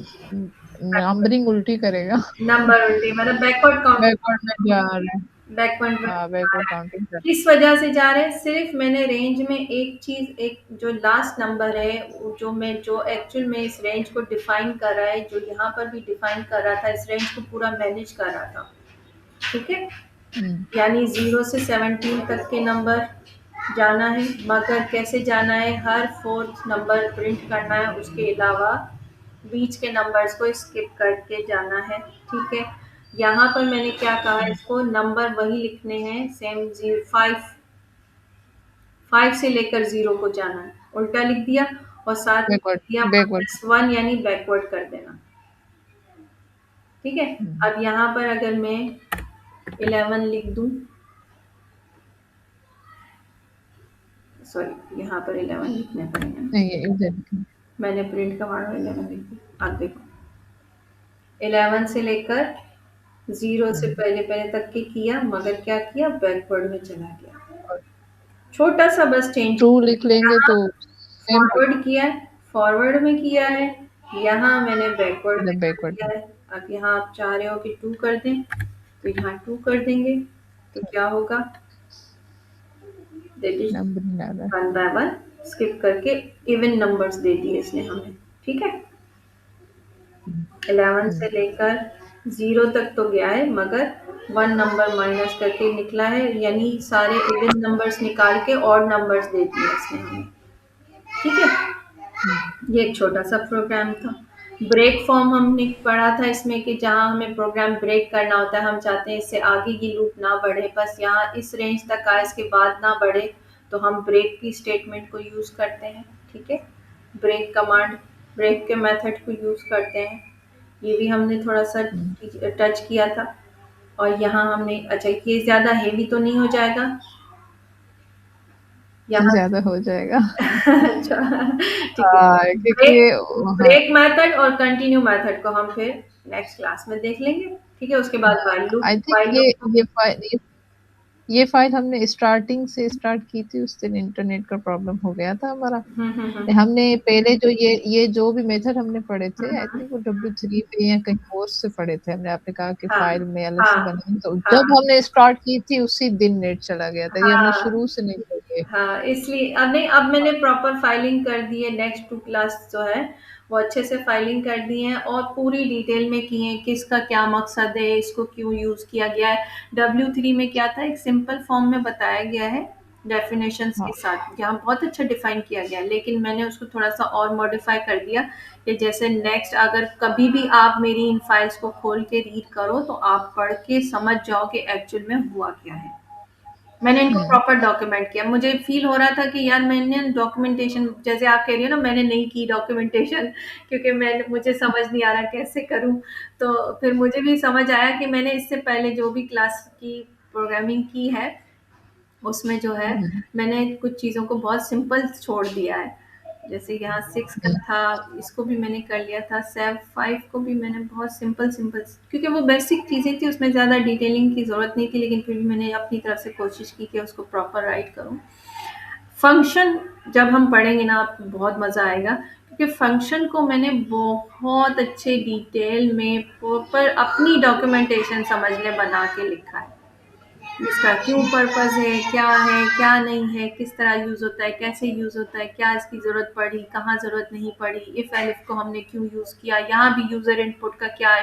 नंबरिंग उल्टी करेगा। नंबर उल्टी मतलब बैकवर्ड बैकवर्ड में जा रहा है। काउंटिंग, बैकवर्ड में हाँ, जा बैकवर्ड रहे हैं। काउंटिंग कर। किस वजह से जा रहे हैं? सिर्फ मैंने रेंज में एक चीज, एक जो लास्ट नंबर है, जो एक्चुअल में इस रेंज को डिफाइन कर रहा है, जो यहाँ पर भी डिफाइन कर रहा था, इस रेंज को पूरा मैनेज कर रहा था। ठीक है, हुँ, यानी 0 से 17 तक के नंबर जाना है, मगर कैसे जाना है? हर फोर्थ नंबर प्रिंट करना है, उसके अलावा बीच के नंबर्स को स्किप करके जाना है। ठीक है, यहाँ पर मैंने क्या कहा, हुँ, इसको नंबर वही लिखने हैं सेम, 5 5 से लेकर 0 को जाना है, उल्टा लिख दिया, और साथ में लिख बैकवर्ड दिया बैकवर्ड। -1, यानी बैकवर्ड कर देना। ठीक है, हुँ, अब यहाँ पर अगर मैं 11 लिख दूं, सॉरी यहाँ पर 11 लिखने पड़ेंगे, नहीं ये इधर। मैंने प्रिंट कमांड में 11 लिख दिया। अब देखो, 11 से लेकर 0 से हुँ, पहले पहले तक के किया, मगर क्या किया? बैकवर्ड में चला गया। और छोटा सा बस चेंज ट्रू लिख लेंगे यहाँ तो सेम हो फॉरवर्ड किया है, फॉरवर्ड में किया है, यहाँ मैंने बैकवर्ड में जाएगा कर बैकवर्ड। दिया है। अब यहाँ आप चाह रहे हो कि 2 कर दें, तो यहाँ 2 कर देंगे, तो क्या होगा? दैट इज नंबर नहीं आ रहा है। 1 बाय 1 स्किप करके इवन नंबर्स दे दिए इसने हमें। ठीक है, हुँ, 11 हुँ, से लेकर 0 तक तो गया है, मगर 1 नंबर माइनस करके निकला है, यानी सारे इवन नंबर्स निकाल के ऑड नंबर्स दे दिए इसने हमें। ठीक है, हुँ, ये एक छोटा सा प्रोग्राम था। ब्रेक फॉर्म हमने पढ़ा था इसमें, कि जहाँ हमें प्रोग्राम ब्रेक करना होता है, हम चाहते हैं इससे आगे की लूप ना बढ़े, बस यहाँ इस रेंज तक आए, इसके बाद ना बढ़े, तो हम ब्रेक की स्टेटमेंट को यूज करते हैं। ठीक है, ब्रेक कमांड, ब्रेक के मेथड को यूज करते हैं। ये भी हमने थोड़ा सा हुँ, टच किया था। और यहाँ हमने, अच्छा ये ज्यादा हेवी तो नहीं हो जाएगा यहाँ? ज़्यादा हो जाएगा। अच्छा, ठीक है। क्योंकि ब्रेक ये हाँ, ब्रेक मेथड और कंटिन्यू मेथड को हम फिर नेक्स्ट क्लास में देख लेंगे। ठीक है, उसके बाद आई थिंक व्हाइल लूप। ये फ़ाइल हमने स्टार्टिंग से स्टार्ट की थी, उस दिन इंटरनेट का प्रॉब्लम हो गया था हमारा। हम्म। हमने पहले जो ये जो भी मेथड हमने पढ़े थे, आई हम्म। थिंक वो W3 पे या कहीं और से पढ़े थे हमने। आपने कहा कि हाँ, फ़ाइल में अलग से हाँ, बनाएँगे, तो जब हाँ, हमने स्टार्ट की थी उसी दिन नेट चला गया था। ये हमने हाँ, शुरू से नहीं पढ़ी है। हाँ, इसलिए अब नहीं, अब मैंने प्रॉपर फाइलिंग कर दी है। नेक्स्ट 2 क्लास जो है वो अच्छे से फाइलिंग कर दी है, और पूरी डिटेल में की है, किसका क्या मकसद है, इसको क्यों यूज किया गया है। W3 में क्या था, एक सिंपल फॉर्म में बताया गया है डेफिनेशंस हाँ, के साथ, यहाँ बहुत अच्छा डिफाइन किया गया है, लेकिन मैंने उसको थोड़ा सा और मॉडिफाई कर दिया, कि जैसे नेक्स्ट अगर कभी भी आप मेरी इन फाइल्स को खोल के रीड करो, तो आप पढ़ के समझ जाओ कि एक्चुअल में हुआ क्या है। मैंने इनको हुँ, प्रॉपर डॉक्यूमेंट किया। मुझे फील हो रहा था कि यार मैंने डॉक्यूमेंटेशन, जैसे आप कह रही हो ना, मैंने नहीं की डॉक्यूमेंटेशन, क्योंकि मुझे समझ नहीं आ रहा कैसे करूं। तो फिर मुझे भी समझ आया कि मैंने इससे पहले जो भी क्लास की प्रोग्रामिंग की है, उसमें जो है हुँ, मैंने कुछ चीज़ों को बहुत सिंपल छोड़ दिया है। जैसे यहाँ 6 का हुँ, था, इसको भी मैंने कर लिया था। 5 को भी मैंने बहुत सिंपल सिंपल, क्योंकि वो बेसिक चीज़ें थी, उसमें ज़्यादा डिटेलिंग की ज़रूरत नहीं थी, लेकिन फिर भी मैंने अपनी तरफ से कोशिश की कि उसको प्रॉपर राइट करूँ। फंक्शन जब हम पढ़ेंगे ना आपको बहुत मज़ा आएगा, क्योंकि फंक्शन को मैंने बहुत अच्छे डिटेल में प्रॉपर अपनी डॉक्यूमेंटेशन समझ लें बना के लिखा है। इसका क्यों पर्पस है, क्या नहीं है, किस तरह यूज़ होता है, कैसे यूज़ होता है, क्या इसकी ज़रूरत पड़ी, कहाँ ज़रूरत नहीं पड़ी, इफ़ एलिफ को हमने क्यों यूज़ किया, यहाँ भी यूज़र इनपुट का क्या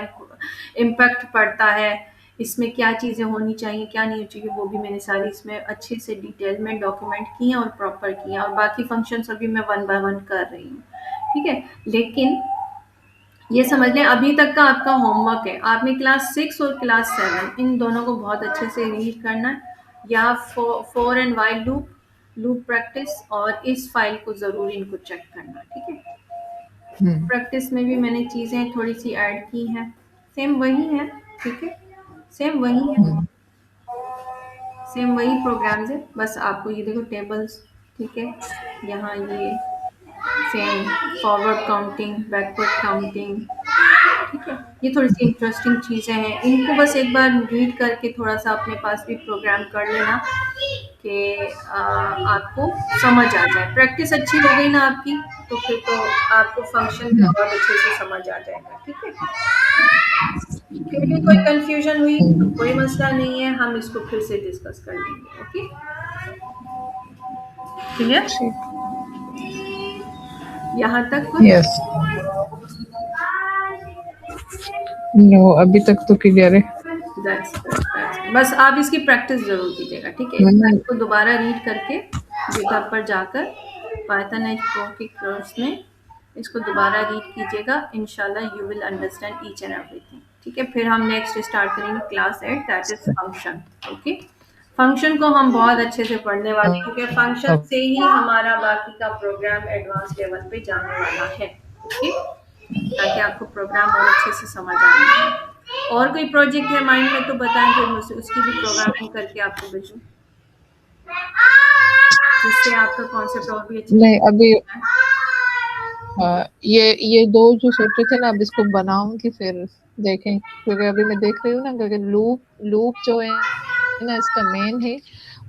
इम्पैक्ट पड़ता है, इसमें क्या चीज़ें होनी चाहिए, क्या नहीं होनी चाहिए, वो भी मैंने सारी इसमें अच्छे से डिटेल में डॉक्यूमेंट की हैं और प्रॉपर की हैं, और बाकी फंक्शंस अभी मैं वन बाय वन कर रही हूँ। ठीक है? लेकिन ये समझ लें अभी तक का आपका होमवर्क है। आपने क्लास 6 और क्लास 7 इन दोनों को बहुत अच्छे से रीड करना है, या for and while loop, loop practice, और इस फाइल को ज़रूर इनको चेक करना, ठीक है? हुँ, प्रैक्टिस में भी मैंने चीज़ें थोड़ी-सी ऐड की हैं। सेम वही है, ठीक है? सेम वही है, हुँ, सेम वही प्रोग्राम्स है, बस आपको ये देखो टेबल्स, ठीक है? यहाँ ये same forward counting, backward counting, ठीक है? ये थोड़ी-सी इंटरेस्टिंग चीज़ें हैं। इनको बस एक बार रीड करके थोड़ा-सा अपने पास भी प्रोग्राम कर लेना कि आपको समझ आ जाए। प्रैक्टिस अच्छी हो गई ना आपकी, तो फिर तो आपको फंक्शन भी हुँ, बहुत अच्छे से समझ आ जाएगा, ठीक है? फिर भी कोई कन्फ्यूज़न हुई तो हुँ, कोई मसला नहीं है, हम इसको फिर से डिस्कस कर लेंगे, ओके? क्लियर? ठीक, यहाँ तक कुछ? यस। नो, अभी तक तो क्लियर है। That's good, that's good. बस आप इसकी प्रैक्टिस ज़रूर कीजिएगा, ठीक है? इस मैंने फाइल को दोबारा रीड करके गिटहब पर जाकर पाइथन एज प्रो के कोर्स में इसको दोबारा रीड कीजिएगा। इंशाल्लाह you will understand each and everything, ठीक है? फिर हम नेक्स्ट स्टार्ट करेंगे class 8, that is function, okay? Function को हम बहुत अच्छे से पढ़ने वाले हैं, क्योंकि फंक्शन से ही हमारा बाकी का प्रोग्राम एडवांस लेवल पे जाने वाला है, ओके? ताकि आपको प्रोग्राम और अच्छे से समझ आए। और कोई प्रोजेक्ट है माइंड में तो बताएं, फिर मुझसे उसकी भी प्रोग्रामिंग करके आपको भेजूं, जिससे आपका कॉन्सेप्ट और भी अच्छे से नहीं, अभी समझ में ये 2 जो सोचे थे ना, अब इसको बनाऊँगी फिर देखें, क्योंकि अभी मैं देख रही हूँ ना, क्योंकि लूप लूप जो है ना इसका मेन है,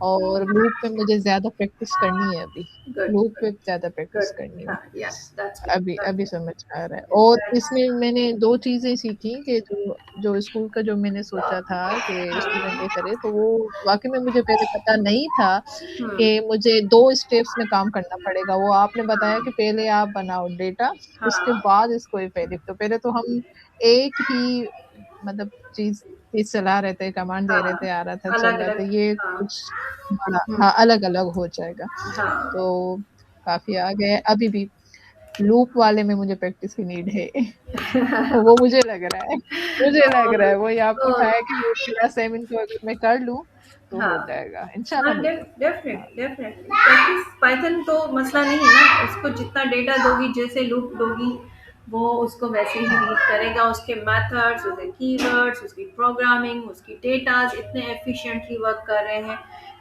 और लूप पे मुझे ज़्यादा प्रैक्टिस करनी है अभी। आए। गुड, लूप गुड, पे ज़्यादा प्रैक्टिस गुड। करनी है। हाँ, यस, दैट्स गुड, अभी दैट्स अभी गुड, समझ में आ रहा है, और दैट्स इसमें मैंने 2 चीज़ें सीखी कि जो जो स्कूल का जो मैंने सोचा था कि स्टूडेंट ये हाँ, करे, तो वो वाक़ई में मुझे पहले पता नहीं था हुँ, कि मुझे 2 स्टेप्स में काम करना पड़ेगा। वो आपने बताया कि पहले आप बनाओ डेटा, उसके हाँ, बाद इसको इफ़ेक्टिव, तो पहले तो हम एक ही मतलब चीज़ चला रहे थे, कमांड दे रहे हाँ, थे, आ रहा था, चल रहा था, अलग-अलग, ये हाँ, कुछ बड़ा हुँ, हाँ, अलग-अलग हो जाएगा। हाँ। तो काफ़ी आगे है, अभी भी लूप वाले में मुझे प्रैक्टिस की नीड है। वो मुझे लग रहा है, वही आपने तो कहा है कि वो क्लास 7 को अगर मैं कर लूँ, तो हो हाँ, जाएगा, हाँ, इंशाल्लाह हो जाएगा। हाँ, डेफ़िनेटली, डेफ़िनेटली, प्रैक्टिस पाइथन तो मसला नहीं है ना, उसको जितना डेटा दोगी, जैसे लूप दोगी, वो उसको वैसे ही हाँ, रीड करेगा, उसके मेथड्स, उसके कीवर्ड्स, उसकी प्रोग्रामिंग, उसकी डेटाज़ इतने एफ़िशिएंटली वर्क कर रहे हैं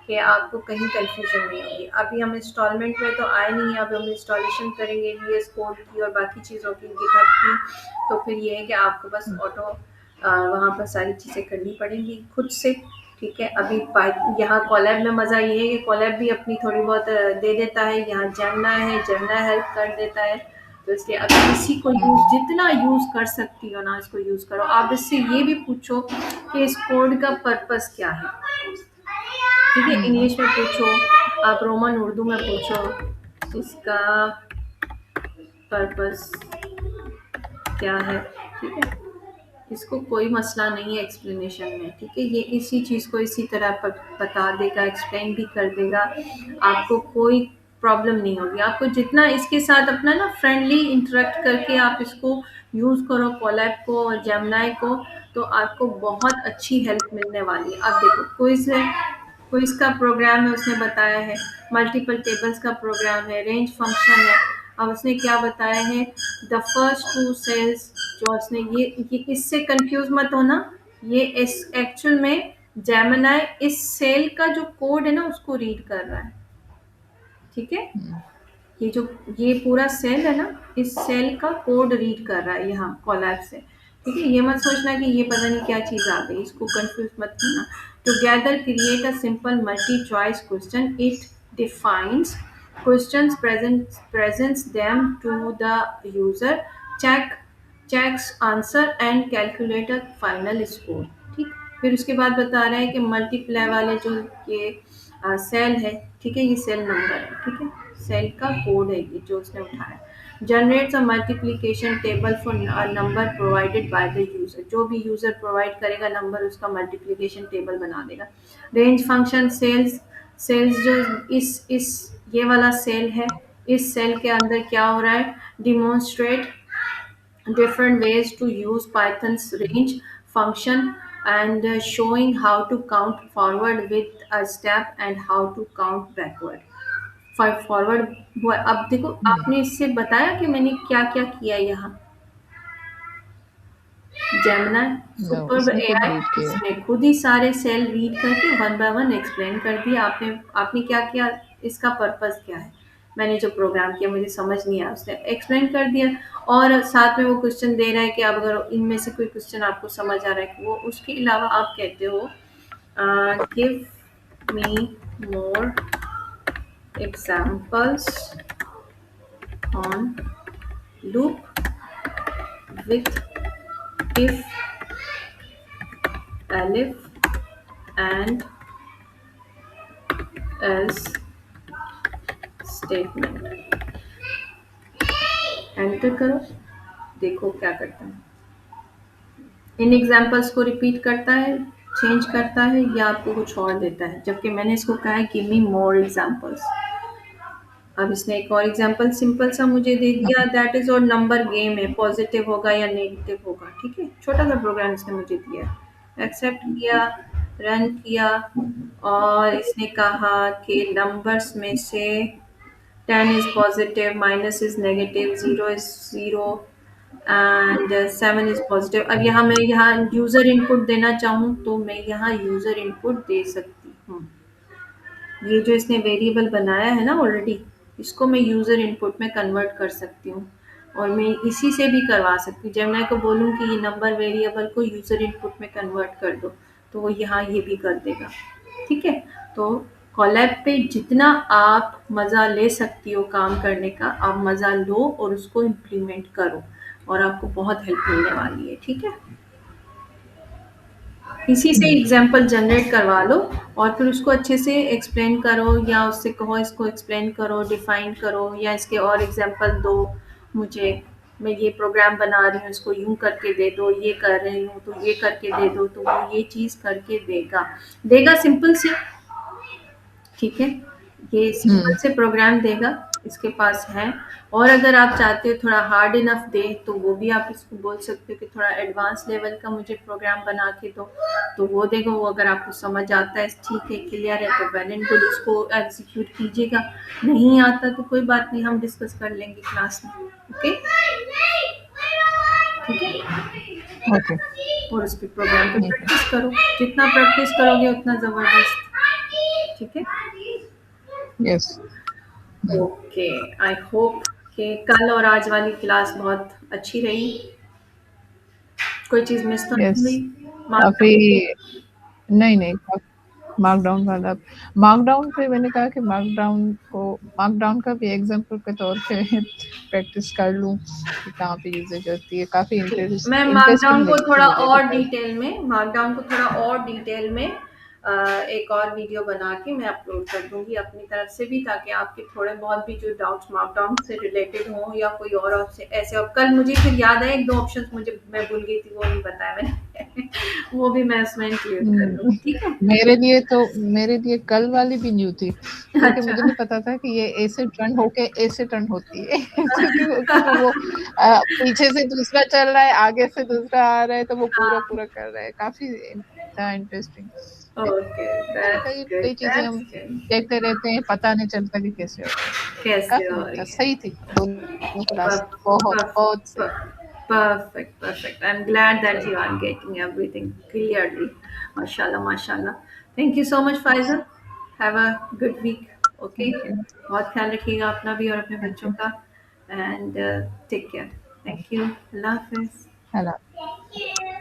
कि आपको कहीं कन्फ्यूज़न नहीं होगी। अभी हम इंस्टॉलमेंट में तो आए नहीं हैं, अब हम इंस्टॉलेशन करेंगे वीएस कोड की और बाकी चीज़ों की, गिटहब की, तो फिर ये है कि आपको बस हुँ, ऑटो वहाँ पर सारी चीज़ें करनी पड़ेंगी खुद से, ठीक है? अभी पाइ यहाँ कोलैब में मज़ा ये है कि कोलैब भी अपनी थोड़ी बहुत दे देता है, यहाँ जेमिनी हेल्प कर देता है, तो इसलिए अगर इसी को यूज़ हुँ, जितना यूज़ कर सकती हो ना, इसको यूज़ करो। आप इससे ये भी पूछो कि इस कोड का पर्पस क्या है, ठीक है? हुँ, इंग्लिश में पूछो, आप रोमन उर्दू में पूछो, इसका पर्पस क्या है, ठीक है? इसको कोई मसला नहीं है एक्सप्लेनेशन में, ठीक है? ये इसी चीज़ को इसी तरह बता देगा, एक्सप्लेन भी कर देगा, आपको कोई प्रॉब्लम नहीं होगी। आपको जितना इसके साथ अपना ना फ्रेंडली इंटरेक्ट करके आप इसको यूज़ करो, कोलैब को और जेमिनी को, तो आपको बहुत अच्छी हेल्प मिलने वाली है। अब देखो क्विज़ है, क्विज़ का प्रोग्राम है उसने बताया है, मल्टीपल टेबल्स का प्रोग्राम है, रेंज फंक्शन है। अब उसने क्या बताया है, द फर्स्ट टू सेल्स, जो उसने ये इससे कंफ्यूज मत होना, ये इस एक्चुअल में जेमिनी इस सेल का जो कोड है ना उसको रीड कर रहा है, ठीक है? हुँ, ये जो ये पूरा सेल है ना, इस सेल का कोड रीड कर रहा है यहाँ कोलैब से, ठीक है? ये मत सोचना कि ये पता नहीं क्या चीज़ आ गई, इसको कंफ्यूज मत करना। Together create a simple multi choice question, it defines Questions presents them to the user, check checks answer and calculate a final score. ठीक, फिर उसके बाद बता रहा है कि मल्टीप्लाई वाले जो ये सेल है, ठीक है, ये सेल नंबर है, ठीक है, सेल का कोड है ये जो उसने उठाया। Generates a multiplication table for number provided by the user, जो भी यूजर प्रोवाइड करेगा नंबर उसका मल्टीप्लिकेशन टेबल बना देगा। रेंज फंक्शन सेल्स सेल्स जो इस ये वाला सेल है, इस सेल के अंदर क्या हो रहा है, demonstrate different ways to use Python's range function and showing how to count forward with a step and how to count backward। Forward हुआ, अब देखो हुँ, आपने इससे बताया कि मैंने क्या क्या किया यहाँ। जेमिनी नो सुपर इसने खुद एआई, रीड किया। इसने खुद ही सारे सेल रीड करके वन बाय वन एक्सप्लेन कर दिया। आपने आपने क्या किया, इसका पर्पस क्या है, मैंने जो प्रोग्राम किया मुझे समझ नहीं आया, उसने एक्सप्लेन कर दिया। और साथ में वो क्वेश्चन दे रहा है कि अब अगर इनमें से कोई क्वेश्चन आपको समझ आ रहा है कि वो, उसके अलावा आप कहते हो give me more examples on loop with if, elif and else statement. Enter करो, देखो क्या करता है। इन एग्जाम्पल्स को रिपीट करता है, चेंज करता है, या आपको कुछ और देता है, जबकि मैंने इसको कहा है गिव मी मोर एग्जाम्पल्स। अब इसने एक और एग्जाम्पल सिंपल सा मुझे दे दिया, दैट इज और नंबर गेम है, पॉजिटिव होगा या नेगेटिव होगा, ठीक है, छोटा सा प्रोग्राम इसने मुझे दिया। एक्सेप्ट किया, रन किया, और इसने कहा कि नंबर्स में से 10 is positive, minus is negative, 0 is 0 and 7 is positive. अब यहाँ मैं यहाँ यूज़र इनपुट देना चाहूँ तो मैं यहाँ यूज़र इनपुट दे सकती हूँ। ये जो इसने वेरिएबल बनाया है ना ऑलरेडी, इसको मैं यूज़र इनपुट में कन्वर्ट कर सकती हूँ, और मैं इसी से भी करवा सकती हूँ। जेमिनी को बोलूँ कि ये नंबर वेरिएबल को यूज़र इनपुट में कन्वर्ट कर दो, तो वो यहाँ ये भी कर देगा। ठीक है, तो कॉलैब पे जितना आप मज़ा ले सकती हो काम करने का, आप मज़ा लो और उसको इम्प्लीमेंट करो, और आपको बहुत हेल्प मिलने वाली है। ठीक है, इसी से हुँ, एग्जाम्पल जनरेट करवा लो, और फिर उसको अच्छे से एक्सप्लेन करो, या उससे कहो इसको एक्सप्लेन करो, डिफाइन करो, या इसके और एग्जाम्पल दो मुझे, मैं ये प्रोग्राम बना रही हूँ इसको यूं करके दे दो, ये कर रही हूँ तो ये करके दे दो, तो वो ये चीज़ करके देगा। देगा सिंपल सी, ठीक है, ये सिंपल हुँ, से प्रोग्राम देगा, इसके पास है। और अगर आप चाहते हो थोड़ा हार्ड इनफ दे, तो वो भी आप इसको बोल सकते हो कि थोड़ा एडवांस लेवल का मुझे प्रोग्राम बना के दो, तो वो देगा। वो अगर आपको समझ आता है, ठीक है, क्लियर है, तो वेल एंड गुड, उसको एग्जीक्यूट कीजिएगा। नहीं आता तो कोई बात नहीं, हम डिस्कस कर लेंगे क्लास में। ओके, ठीक है, ओके, और उस पर प्रोग्राम पे ठीक है, प्रैक्टिस करो, जितना प्रैक्टिस करोगे उतना ज़बरदस्त। ठीक है, yes, hmm, okay, I hope कि कल और आज वाली क्लास बहुत अच्छी रही, कोई चीज़ मिस तो नहीं यस, हुई, काफ़ी मार्कडाउन पे। नहीं, नहीं मार्कडाउन वाला मार्कडाउन पे मैंने कहा कि मार्कडाउन का भी एग्ज़ाम्पल के तौर पे प्रैक्टिस कर लूँ कि कहाँ पे यूज़ेज होती है। काफ़ी ठीक, मैं इंटरेस्टिंग मार्कडाउन को लगी थी थोड़ा मुझे और बिकॉज़ डिटेल में, मार्कडाउन को थोड़ा और डिटेल में एक और वीडियो बना के मैं अपलोड कर दूंगी अपनी तरफ से भी, ताकि आपके थोड़े बहुत भी जो डाउट्स मार्कडाउन से रिलेटेड हों, या कोई और आपसे ऐसे। और कल मुझे फिर याद आया, एक दो ऑप्शंस मुझे, मैं भूल गई थी, वो नहीं बताया मैंने वो भी मैं उसमें इंक्लूड कर हुँ, दूंगी। ठीक है, मेरे लिए कल वाली भी न्यू थी क्योंकि अच्छा, मुझे नहीं पता था कि ये ए से टर्न होके ए से टर्न होती है क्योंकि वो पीछे से दूसरा चल रहा है, आगे से दूसरा आ रहा है तो वो हाँ, पूरा-पूरा कर रहा है। काफ़ी था इंटरेस्टिंग। ओके, नहीं, दैट्स कई गुड, कई चीज़ें हम दैट्स गुड। देखते रहते हैं, पता नहीं चलता कि कैसे हो रहा है। कैसे काफ़ी हो अच्छा रही है? सही थी, दोनों क्लास Per- बहुत सही थी। Perfect, perfect. I'm glad that you are getting everything clearly. Mashallah, mashallah. Thank you so much, yes, Faisal. Have a good week. Okay. Thank you, बहुत ख्याल रखिएगा अपना भी और अपने थैंक बच्चों यू, का, and take care. Thank you. Allah Hafiz. Hello.